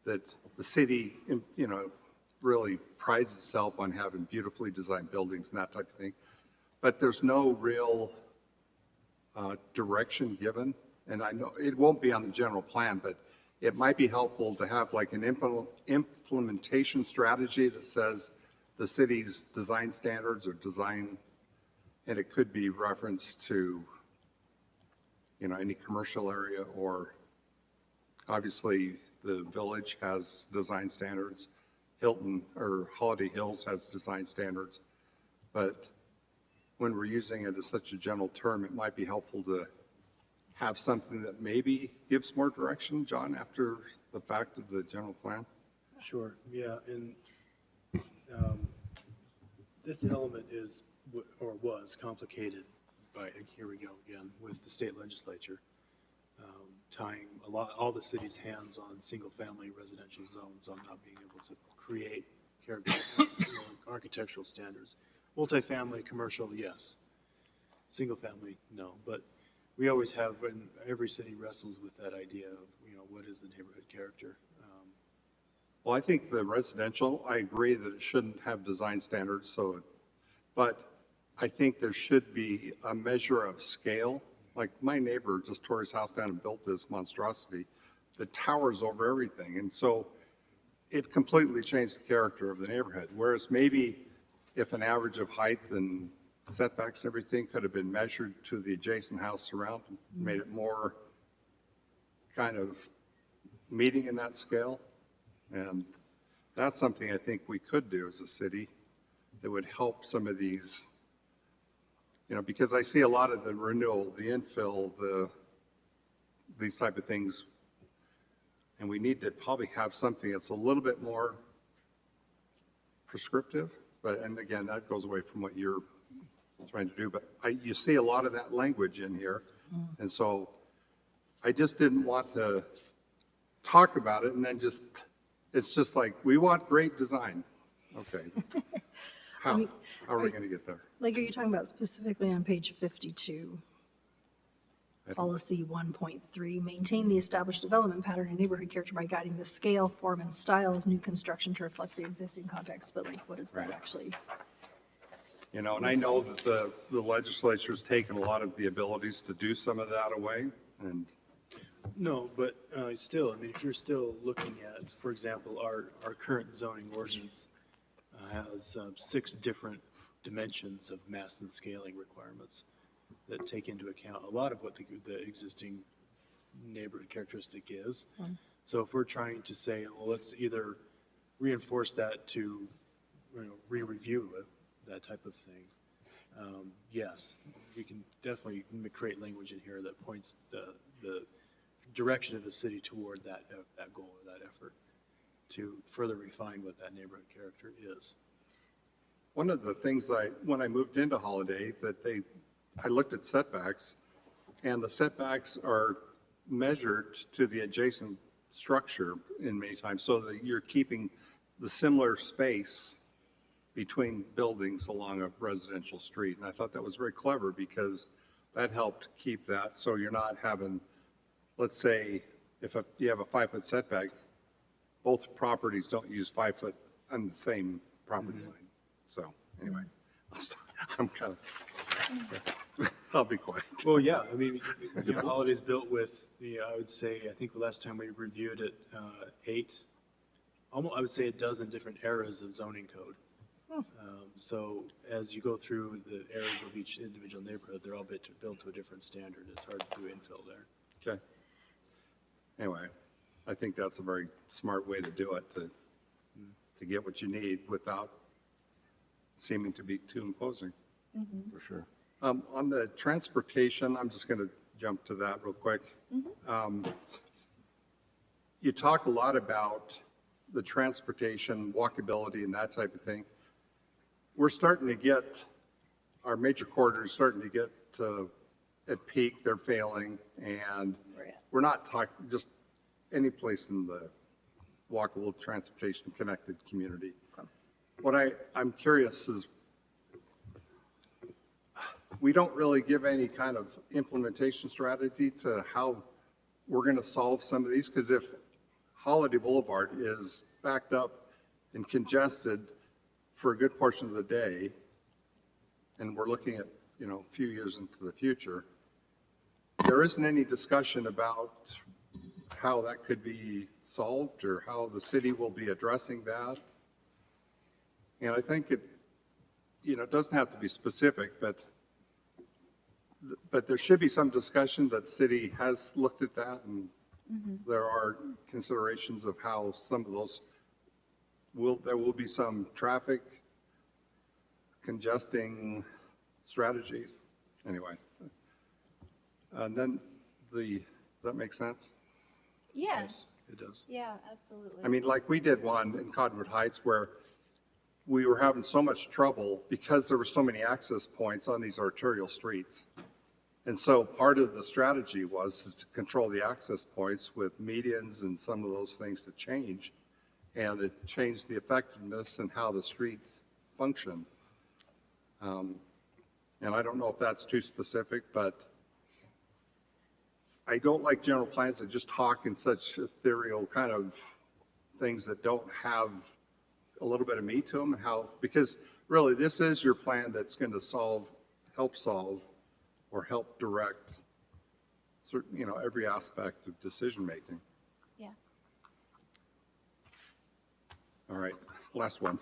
that the city, you know, really prides itself on having beautifully designed buildings and that type of thing. But there's no real direction given. And I know it won't be on the general plan, but it might be helpful to have like an implementation strategy that says the city's design standards or design, and it could be reference to, you know, any commercial area, or obviously the village has design standards. Hilton or Holladay Hills has design standards, but when we're using it as such a general term, it might be helpful to have something that maybe gives more direction, John, after the fact of the general plan. Sure, yeah, and this element is, or was complicated by, here we go again, with the state legislature, tying all the city's hands on single-family residential zones on not being able to create architectural standards. Multifamily, commercial, yes. Single-family, no. But we always have, and every city wrestles with that idea of, you know, what is the neighborhood character? Well, I think the residential, I agree that it shouldn't have design standards, but I think there should be a measure of scale. Like my neighbor just tore his house down and built this monstrosity that towers over everything. And so it completely changed the character of the neighborhood. Whereas maybe if an average of height and setbacks and everything could have been measured to the adjacent house around, made it more kind of meeting in that scale. And that's something I think we could do as a city that would help some of these, you know, because I see a lot of the renewal, the infill, these type of things, and we need to probably have something that's a little bit more prescriptive. But, and again, that goes away from what you're trying to do, but you see a lot of that language in here. And so I just didn't want to talk about it and then it's just like, we want great design. Okay. How are we going to get there? Like, are you talking about specifically on page 52? Policy 1.3, maintain the established development pattern and neighborhood character by guiding the scale, form, and style of new construction to reflect the existing context. But like, what is that Right. actually? You know, and I know that the legislature's taken a lot of the abilities to do some of that away, and No, but still, I mean, if you're still looking at, for example, our current zoning ordinance has 6 different dimensions of mass and scaling requirements that take into account a lot of what the existing neighborhood characteristic is. So if we're trying to say, well, let's either reinforce that to, re-review it, that type of thing, yes, we can definitely create language in here that points the direction of the city toward that goal or that effort to further refine what that neighborhood character is. one of the things when I moved into Holladay, I looked at setbacks, and the setbacks are measured to the adjacent structure in many times, so that you're keeping the similar space between buildings along a residential street. And I thought that was very clever because that helped keep that, so you're not having, let's say, if you have a 5-foot setback, both properties don't use 5 foot on the same property line. So anyway, I'm kind of, I'll be quiet. Well, yeah, I mean, Holladay's built with I would say, I think the last time we reviewed it, 8, almost, I would say a dozen different eras of zoning code. So as you go through the eras of each individual neighborhood, they're all built to a different standard. It's hard to do infill there. Okay. Anyway, I think that's a very smart way to do it, to get what you need without seeming to be too imposing. For sure. On the transportation, I'm just going to jump to that real quick. You talk a lot about the transportation, walkability, and that type of thing. We're starting to get, our major corridors starting to get at peak, they're failing, and we're not talking just any place in the walkable transportation connected community. What I'm curious is, we don't really give any kind of implementation strategy to how we're going to solve some of these, because if Holladay Boulevard is backed up and congested for a good portion of the day, and we're looking at, a few years into the future, there isn't any discussion about how that could be solved or how the city will be addressing that. And I think it doesn't have to be specific, but there should be some discussion that city has looked at that, and there are considerations of how some of those there will be some traffic congesting strategies. Anyway, and then does that make sense? Yeah. Yes, it does. Yeah, absolutely. I mean, like we did one in Cottonwood Heights where we were having so much trouble because there were so many access points on these arterial streets. And so part of the strategy is to control the access points with medians and some of those things to change. And it changed the effectiveness and how the streets function. And I don't know if that's too specific, but I don't like general plans that just talk in such ethereal kind of things that don't have a little bit of meat to them. Because really this is your plan that's going to help solve or help direct certain, every aspect of decision making. Yeah. All right, last one.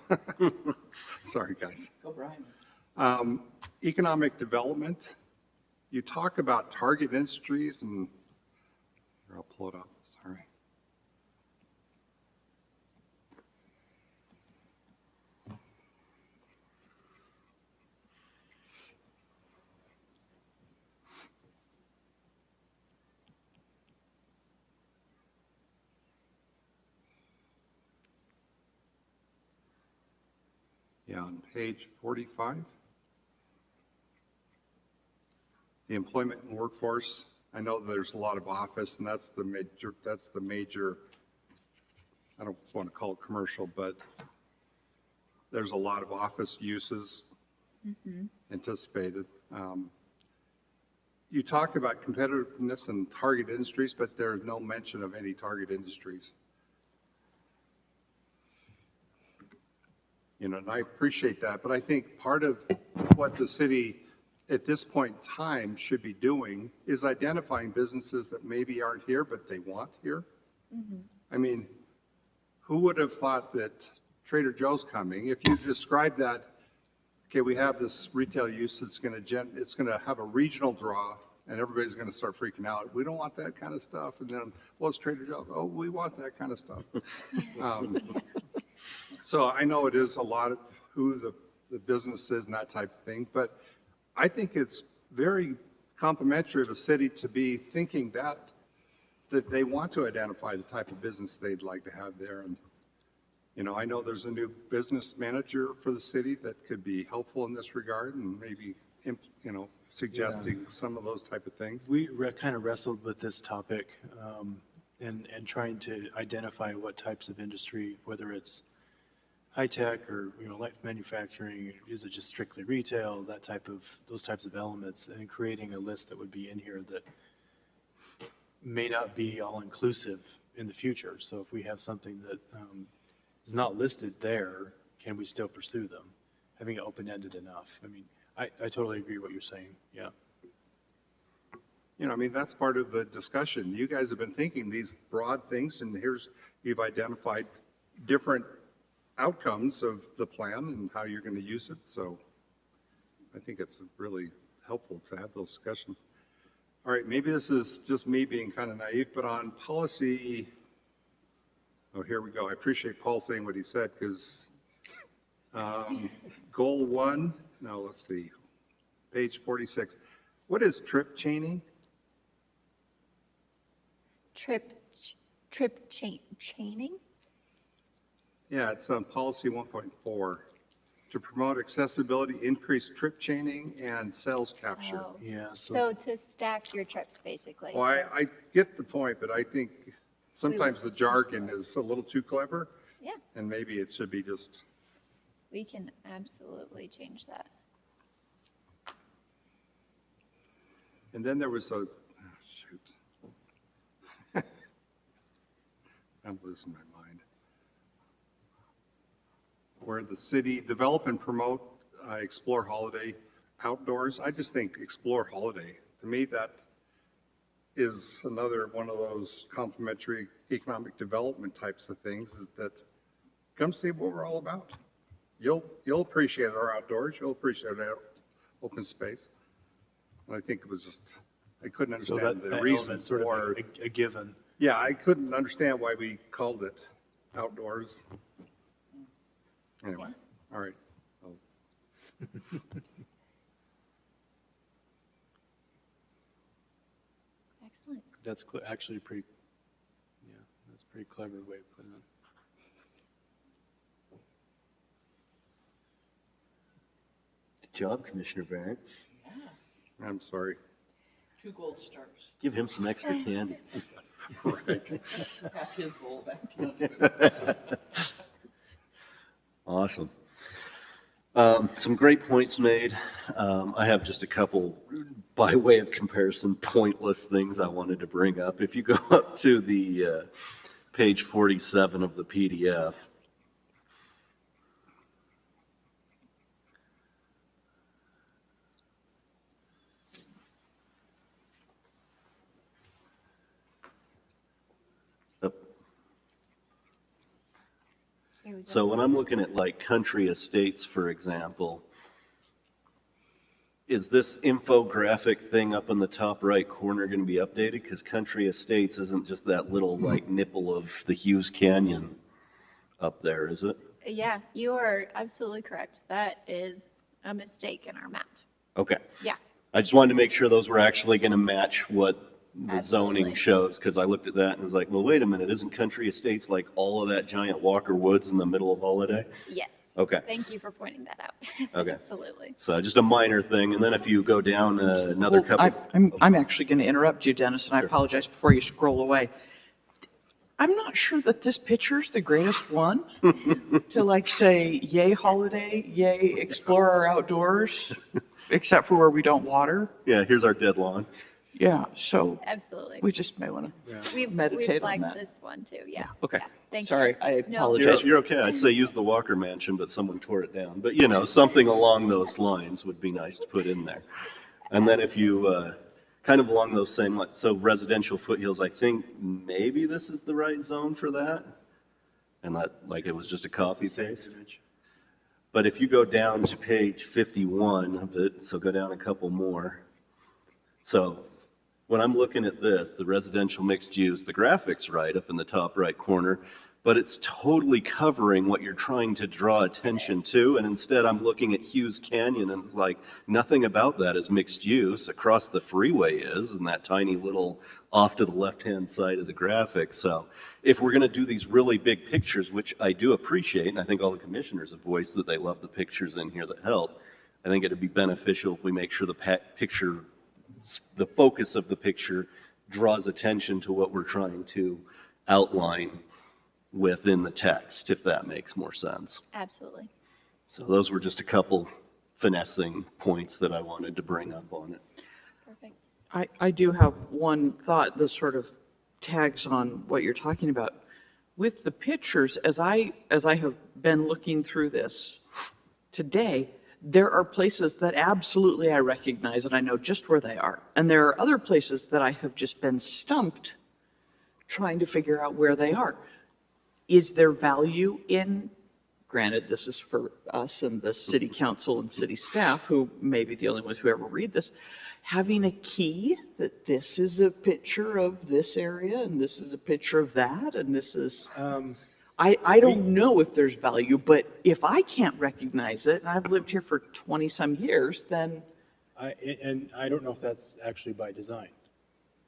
Sorry, guys. Go, Brian. Economic development. You talk about target industries, and here, I'll pull it up. Sorry. Yeah, on page 45. The employment and workforce. I know there's a lot of office, and that's the major, I don't want to call it commercial, but there's a lot of office uses anticipated. you talk about competitiveness and target industries, but there's no mention of any target industries. You know, and I appreciate that, but I think part of what the city at this point in time should be doing is identifying businesses that maybe aren't here, but they want here. I mean, who would have thought that Trader Joe's coming? If you describe that, okay, we have this retail use that's it's going to have a regional draw, and everybody's going to start freaking out. We don't want that kind of stuff. And then, well, it's Trader Joe's. Oh, we want that kind of stuff. So I know it is a lot of who the business is and that type of thing, but I think it's very complimentary of a city to be thinking that they want to identify the type of business they'd like to have there. And, you know, I know there's a new business manager for the city that could be helpful in this regard and maybe, you know, suggesting some of those type of things. We kind of wrestled with this topic and trying to identify what types of industry, whether it's high tech or, you know, light manufacturing, is it just strictly retail, those types of elements, and creating a list that would be in here that may not be all inclusive in the future. So if we have something that is not listed there, can we still pursue them? Having it open-ended enough. I mean, I totally agree with what you're saying. Yeah. You know, I mean, that's part of the discussion. You guys have been thinking these broad things, and you've identified different outcomes of the plan and how you're going to use it. So I think it's really helpful to have those discussions. All right, maybe this is just me being kind of naive, but on policy, oh, here we go. I appreciate Paul saying what he said, because goal 1, no, let's see, page 46. What is trip chaining? Chaining? Yeah, it's on policy 1.4. To promote accessibility, increase trip chaining and sales capture. Oh. Yeah. So to stack your trips, basically. Well, I get the point, but I think sometimes the jargon is a little too clever. Yeah, And maybe it should be just, we can absolutely change that. and then there was a, oh, shoot. I'm losing my mind. Where the city develop and promote Explore Holladay outdoors. I just think Explore Holladay, to me, that is another one of those complementary economic development types of things, is that come see what we're all about. You'll appreciate our outdoors. You'll appreciate our open space. And I think it was just, I couldn't So understand the that reason element's sort for. of a given. Yeah, I couldn't understand why we called it outdoors. Anyway, all right. Excellent. That's actually pretty, yeah, that's a pretty clever way of putting it. Good job, Commissioner Barrett. I'm sorry. 2 gold stars. Give him some extra candy. Right. That's his goal. Back Awesome. Some great points made. I have just a couple, by way of comparison, pointless things I wanted to bring up. If you go up to the page 47 of the PDF, Here we go. so when I'm looking at like country estates, for example, is this infographic thing up in the top right corner going to be updated? Because country estates isn't just that little like nipple of the Hughes Canyon up there, is it? Yeah, you are absolutely correct. That is a mistake in our map. Okay. Yeah. I just wanted to make sure those were actually going to match what the Absolutely. zoning shows, because I looked at that and was like, well, wait a minute, isn't country estates like all of that giant Walker Woods in the middle of Holladay? Yes. Okay. Thank you for pointing that out. Okay. Absolutely. So just a minor thing, and then if you go down another couple. I'm actually going to interrupt you, Dennis, and I Sure. apologize before you scroll away. I'm not sure that this picture's the greatest one to like say, yay holiday, yay explore our outdoors, except for where we don't water. Yeah, here's our dead lawn. Yeah, so Absolutely. we just may want Yeah. to We've meditate on flagged that. this one too, yeah. Okay. Yeah, thank you. Sorry, I No. apologize. You're okay. I'd say use the Walker Mansion, but someone tore it down. But, something along those lines would be nice to put in there. And then if you, kind of along those same lines, so residential foothills, I think maybe this is the right zone for that. And that, like, it was just a copy It's the same paste. image. But if you go down to page 51 of it, so go down a couple more. So when I'm looking at this, the residential mixed use, the graphic's right up in the top right corner, but it's totally covering what you're trying to draw attention to. And instead I'm looking at Hughes Canyon and it's like nothing about that is mixed use. Across the freeway is, and that tiny little off to the left-hand side of the graphic. So if we're going to do these really big pictures, which I do appreciate, and I think all the commissioners have voiced that they love the pictures in here that help, I think it'd be beneficial if we make sure the focus of the picture draws attention to what we're trying to outline within the text, if that makes more sense. Absolutely. So those were just a couple finessing points that I wanted to bring up on it. Perfect. I do have one thought that sort of tags on what you're talking about. With the pictures, as I have been looking through this today, there are places that absolutely I recognize and I know just where they are. And there are other places that I have just been stumped trying to figure out where they are. Is there value in, granted, this is for us and the city council and city staff, who may be the only ones who ever read this, having a key that this is a picture of this area and this is a picture of that and this is... I don't know if there's value, but if I can't recognize it, and I've lived here for 20 some years, then And I don't know if that's actually by design.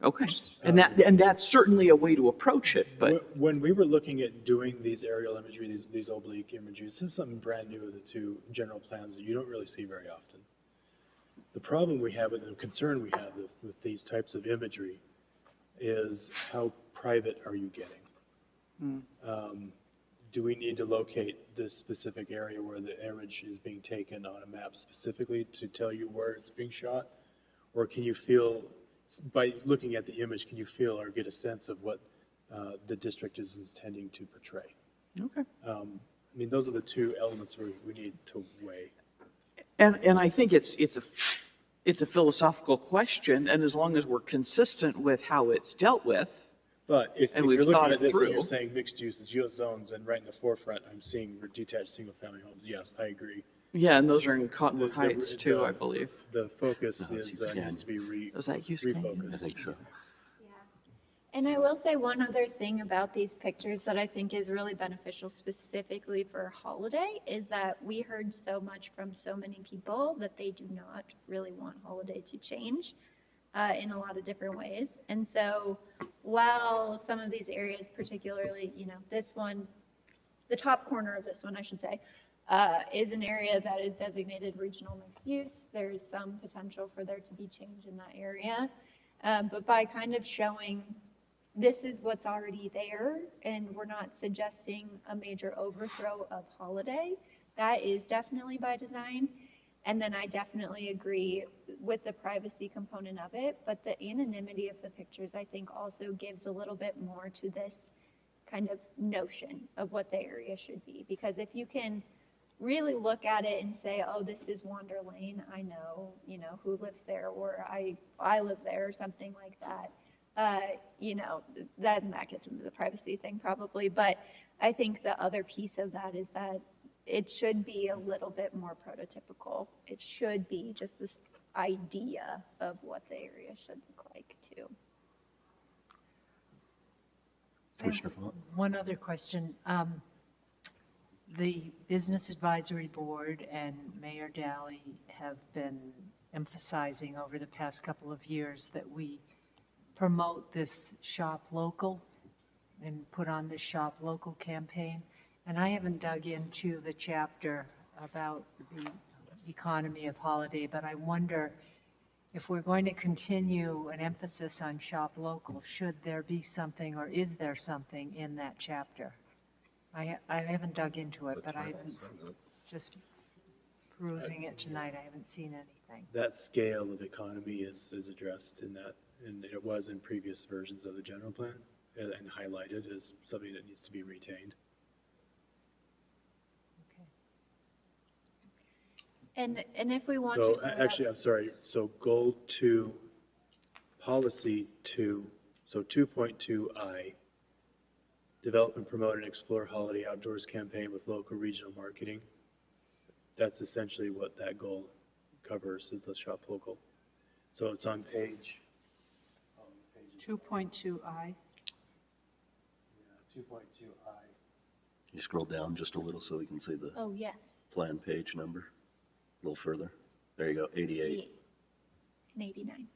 okay. And that's certainly a way to approach it, but When we were looking at doing these aerial imagery, these oblique images, this is something brand new to general plans that you don't really see very often. The problem we have and the concern we have with these types of imagery is how private are you getting? Do we need to locate this specific area where the image is being taken on a map specifically to tell you where it's being shot? Or can you feel, by looking at the image, can you feel or get a sense of what the district is intending to portray? okay. I mean, those are the two elements we need to weigh. And I think it's a philosophical question, and as long as we're consistent with how it's dealt with, But if And you're we've looking thought at it this and through. you're saying mixed use is US zones, and right in the forefront, I'm seeing detached single-family homes, yes, I agree. yeah, and those are in Cottonwood The- Heights too, I believe. The focus No, is, it's needs to be Was that Hughes Canyon? I refocused. think so. And I will say one other thing about these pictures that I think is really beneficial specifically for Holladay is that we heard so much from so many people that they do not really want Holladay to change in a lot of different ways. And so while some of these areas, particularly, this one, the top corner of this one, I should say, is an area that is designated regional mixed use. There is some potential for there to be change in that area. But by kind of showing this is what's already there, and we're not suggesting a major overthrow of Holladay. That is definitely by design. And then I definitely agree with the privacy component of it, but the anonymity of the pictures, I think, also gives a little bit more to this kind of notion of what the area should be. Because if you can really look at it and say, oh, this is Wander Lane, I know, who lives there, or I live there, or something like that. That gets into the privacy thing probably, but I think the other piece of that is that it should be a little bit more prototypical. It should be just this idea of what the area should look like too. Commissioner Font? One other question. The Business Advisory Board and Mayor Daly have been emphasizing over the past couple of years that we promote this shop local and put on this shop local campaign. And I haven't dug into the chapter about the economy of Holladay, but I wonder if we're going to continue an emphasis on shop local, should there be something or is there something in that chapter? I haven't dug into it, but I just perusing it tonight, I haven't seen anything. That scale of economy is addressed in that, and it was in previous versions of the general plan and highlighted as something that needs to be retained. Okay. And if we want So to. actually, I'm sorry, so goal 2, policy 2, so 2.2I, develop and promote and explore holiday outdoors campaign with local regional marketing. That's essentially what that goal covers, is the shop local. So it's on page. 2.2I. Yeah, 2.2I. You scroll down just a little so we can see the Oh, yes. plan page number. A little further. There you go, 88. And 89.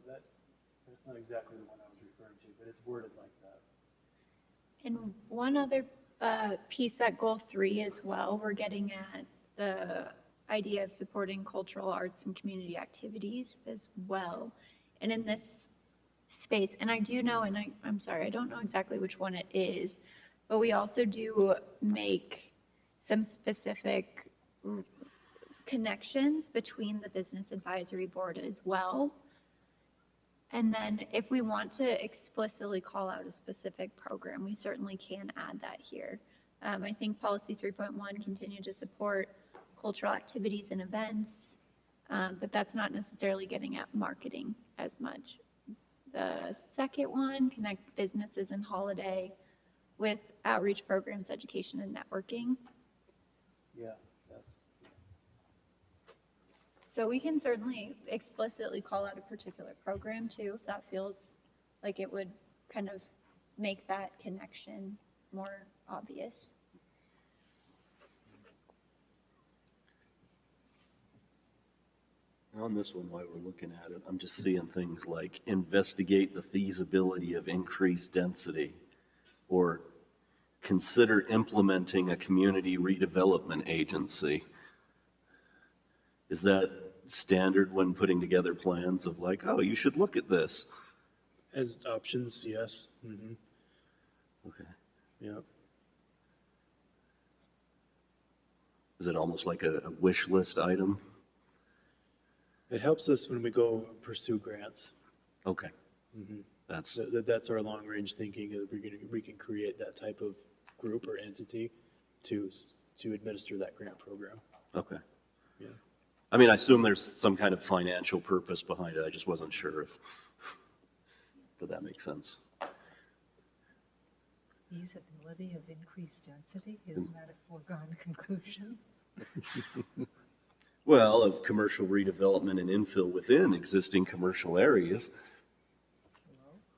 That's not exactly the one I was referring to, but it's worded like that. And one other piece, that goal 3 as well, we're getting at the idea of supporting cultural arts and community activities as well. And in this space, and I do know, and I'm sorry, I don't know exactly which one it is, but we also do make some specific connections between the business advisory board as well. And then if we want to explicitly call out a specific program, we certainly can add that here. I think policy 3.1, continue to support cultural activities and events, but that's not necessarily getting at marketing as much. The second one, connect businesses and Holladay with outreach programs, education, and networking. Yeah, that's. So we can certainly explicitly call out a particular program too, if that feels like it would kind of make that connection more obvious. On this one, while we're looking at it, I'm just seeing things like investigate the feasibility of increased density, or consider implementing a community redevelopment agency. Is that standard when putting together plans of like, oh, you should look at this? As options, yes. Mm-hmm. Okay. Yeah. Is it almost like a wish list item? It helps us when we go pursue grants. Okay. Mm-hmm. That's our long range thinking. We can create that type of group or entity to administer that grant program. okay. Yeah. I mean, I assume there's some kind of financial purpose behind it. I just wasn't sure if, but that makes sense. Feasibility of increased density, isn't that a foregone conclusion? Well, of commercial redevelopment and infill within existing commercial areas.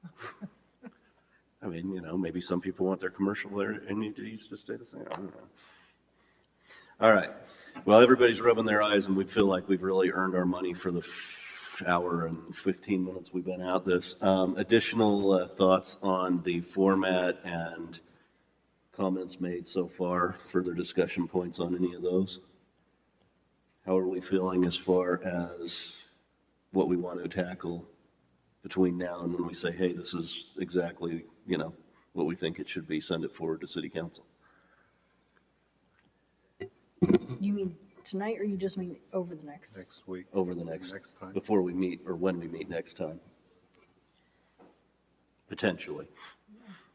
Hello? I mean, maybe some people want their commercial entities to stay the same. I don't know. All right. Well, everybody's rubbing their eyes, and we feel like we've really earned our money for the hour and 15 minutes we've been at this. Additional thoughts on the format and comments made so far? Further discussion points on any of those? How are we feeling as far as what we want to tackle between now and when we say, hey, this is exactly, what we think it should be, send it forward to City Council? You mean tonight, or you just mean over the next? Next week. Over the next time. before we meet, or when we meet next time. Potentially.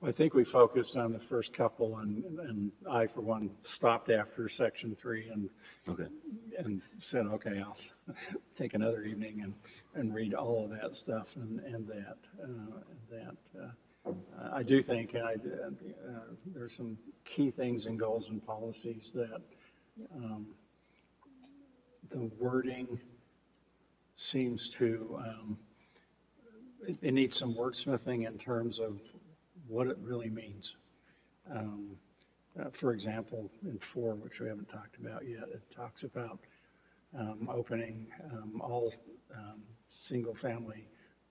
I think we focused on the first couple, and I, for one, stopped after section 3 Okay. and said, okay, I'll take another evening and read all of that stuff and that. I do think there's some key things in goals and policies that the wording seems to, it needs some wordsmithing in terms of what it really means. For example, in 4, which we haven't talked about yet, it talks about opening all single-family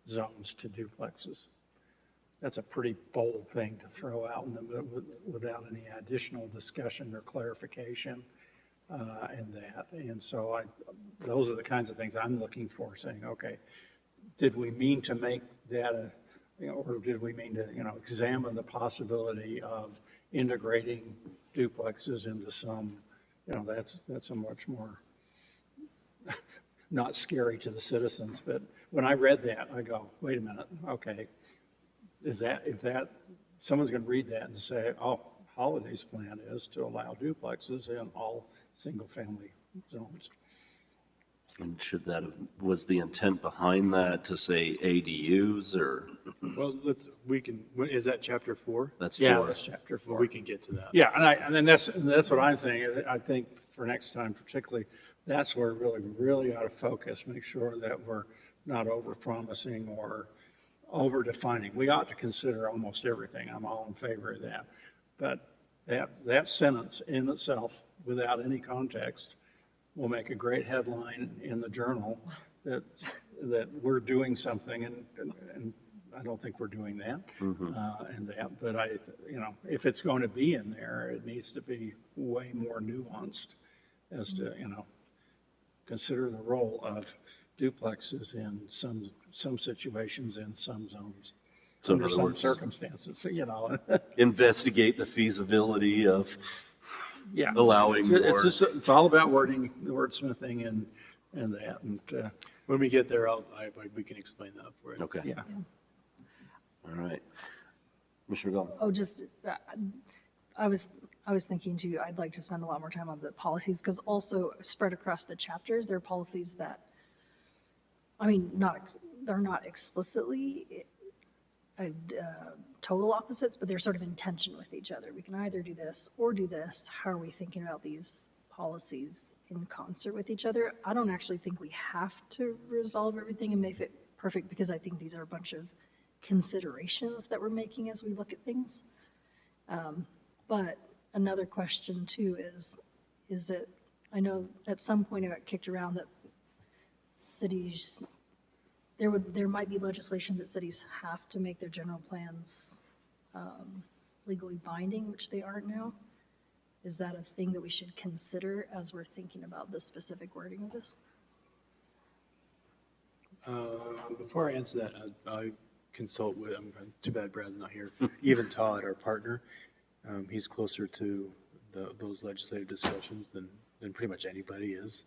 zones to duplexes. That's a pretty bold thing to throw out without any additional discussion or clarification. and that. And so those are the kinds of things I'm looking for, saying, okay, did we mean to make that or did we mean to, examine the possibility of integrating duplexes into some, that's a much more not scary to the citizens. But when I read that, I go, wait a minute, okay, if someone's going to read that and say, oh, Holladay's plan is to allow duplexes in all single-family zones. And was the intent behind that to say ADUs or? Well, is that chapter 4? That's Yeah, 4. that's chapter 4. Well, we can get to that. Yeah, and then that's what I'm saying. I think for next time particularly, that's where we really ought to focus, make sure that we're not over-promising or over-defining. We ought to consider almost everything. I'm all in favor of that. But that sentence in itself, without any context, will make a great headline in the journal that we're doing something, and I don't think we're doing that. And that, but if it's going to be in there, it needs to be way more nuanced as to, consider the role of duplexes in some situations in some zones. So in under other some words, circumstances, investigate the feasibility of yeah, allowing more. it's all about wording, wordsmithing, and that, and When we get there, we can explain that for you. Okay. yeah. All right. Commissioner Gall. Oh, just, I was thinking too, I'd like to spend a lot more time on the policies, because also spread across the chapters, there are policies that, I mean, they're not explicitly total opposites, but they're sort of in tension with each other. We can either do this or do this. How are we thinking about these policies in concert with each other? I don't actually think we have to resolve everything and make it perfect, because I think these are a bunch of considerations that we're making as we look at things. But another question too is that I know at some point it got kicked around that cities, there might be legislation that cities have to make their general plans legally binding, which they aren't now. Is that a thing that we should consider as we're thinking about the specific wording of this? Before I answer that, I consult with, too bad Brad's not here, even Todd, our partner. He's closer to those legislative discussions than pretty much anybody is.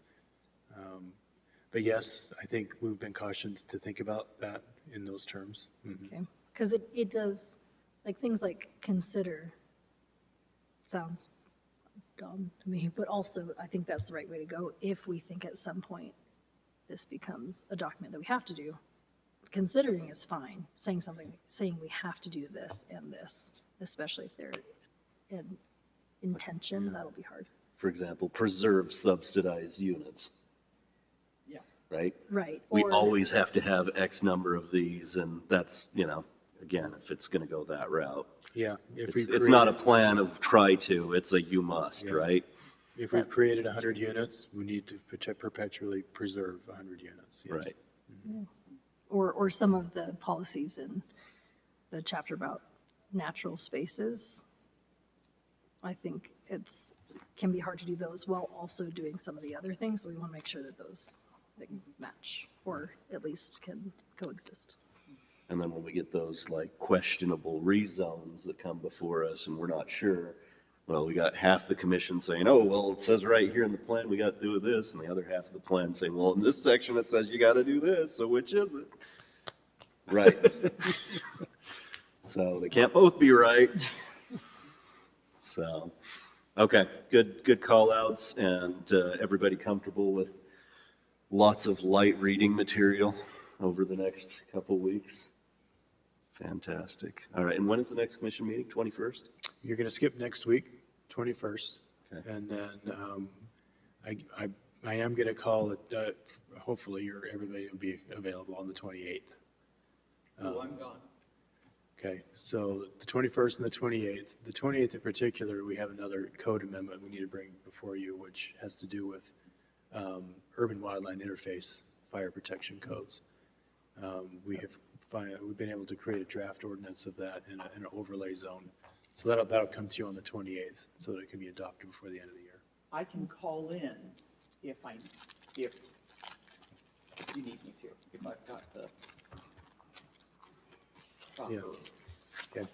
But yes, I think we've been cautioned to think about that in those terms. Okay, because it does, like things like consider sounds dumb to me, but also I think that's the right way to go if we think at some point this becomes a document that we have to do. Considering is fine, saying we have to do this and this, especially if they're in intention, that'll be hard. For example, preserve subsidized units. Yeah. Right? Right. We Or, always have to have X number of these, and that's, again, if it's going to go that route. Yeah. It's not a plan of try to, it's a you must, Yeah. right? If we've created 100 units, we need to perpetually preserve 100 units. Yes. Right. yeah. Or some of the policies in the chapter about natural spaces. I think can be hard to do those while also doing some of the other things. So we want to make sure that those match, or at least can coexist. And then when we get those like questionable rezones that come before us and we're not sure, well, we got half the commission saying, oh, well, it says right here in the plan we got to do this, and the other half of the plan saying, well, in this section it says you got to do this, so which is it? Right. So they can't both be right. So, okay, good call outs, and everybody comfortable with lots of light reading material over the next couple weeks? Fantastic. All right, and when is the next commission meeting? 21st? You're going to skip next week, 21st. Okay. And then I am going to call it, hopefully everybody will be available on the 28th. I'm gone. Okay, so the 21st and the 28th. The 28th in particular, we have another code amendment we need to bring before you, which has to do with urban wildland interface fire protection codes. We've been able to create a draft ordinance of that in an overlay zone. So that'll come to you on the 28th, so that it can be adopted before the end of the year. I can call in if you need me to, if I've got the proper. Yeah. Okay.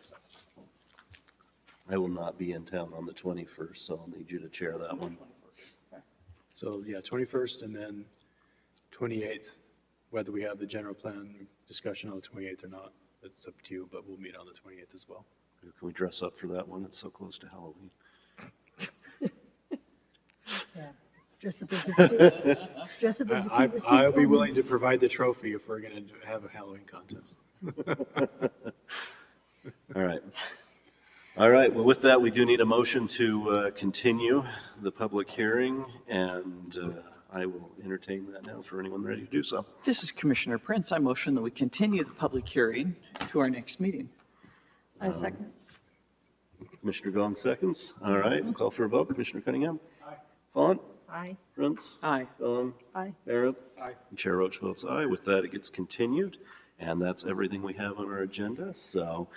I will not be in town on the 21st, so I'll need you to chair that one. Okay. So, yeah, 21st and then 28th, whether we have the general plan discussion on the 28th or not, it's up to you, but we'll meet on the 28th as well. Can we dress up for that one? It's so close to Halloween. Yeah. Dress up as your favorite, dress up as your favorite. I'll be sequel. willing to provide the trophy if we're going to have a Halloween contest. All right. All right, well, with that, we do need a motion to continue the public hearing, and I will entertain that now for anyone ready to do so. This is Commissioner Prince. I motion that we continue the public hearing to our next meeting. I second. Commissioner Gong seconds. All right, we'll call for a vote. Commissioner Cunningham? Aye. Vaughn? Aye. Prince? Aye. Gong? Aye. Barrett? Aye. And Chair Roach votes aye. With that, it gets continued, and that's everything we have on our agenda. So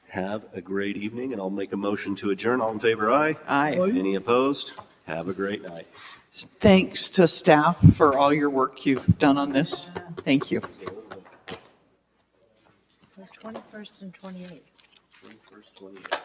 have a great evening, and I'll make a motion to adjourn. All in favor, aye? Aye. Any opposed? Have a great night. Thanks to staff for all your work you've done on this. Thank you. So 21st and 28th. 21st, 28th.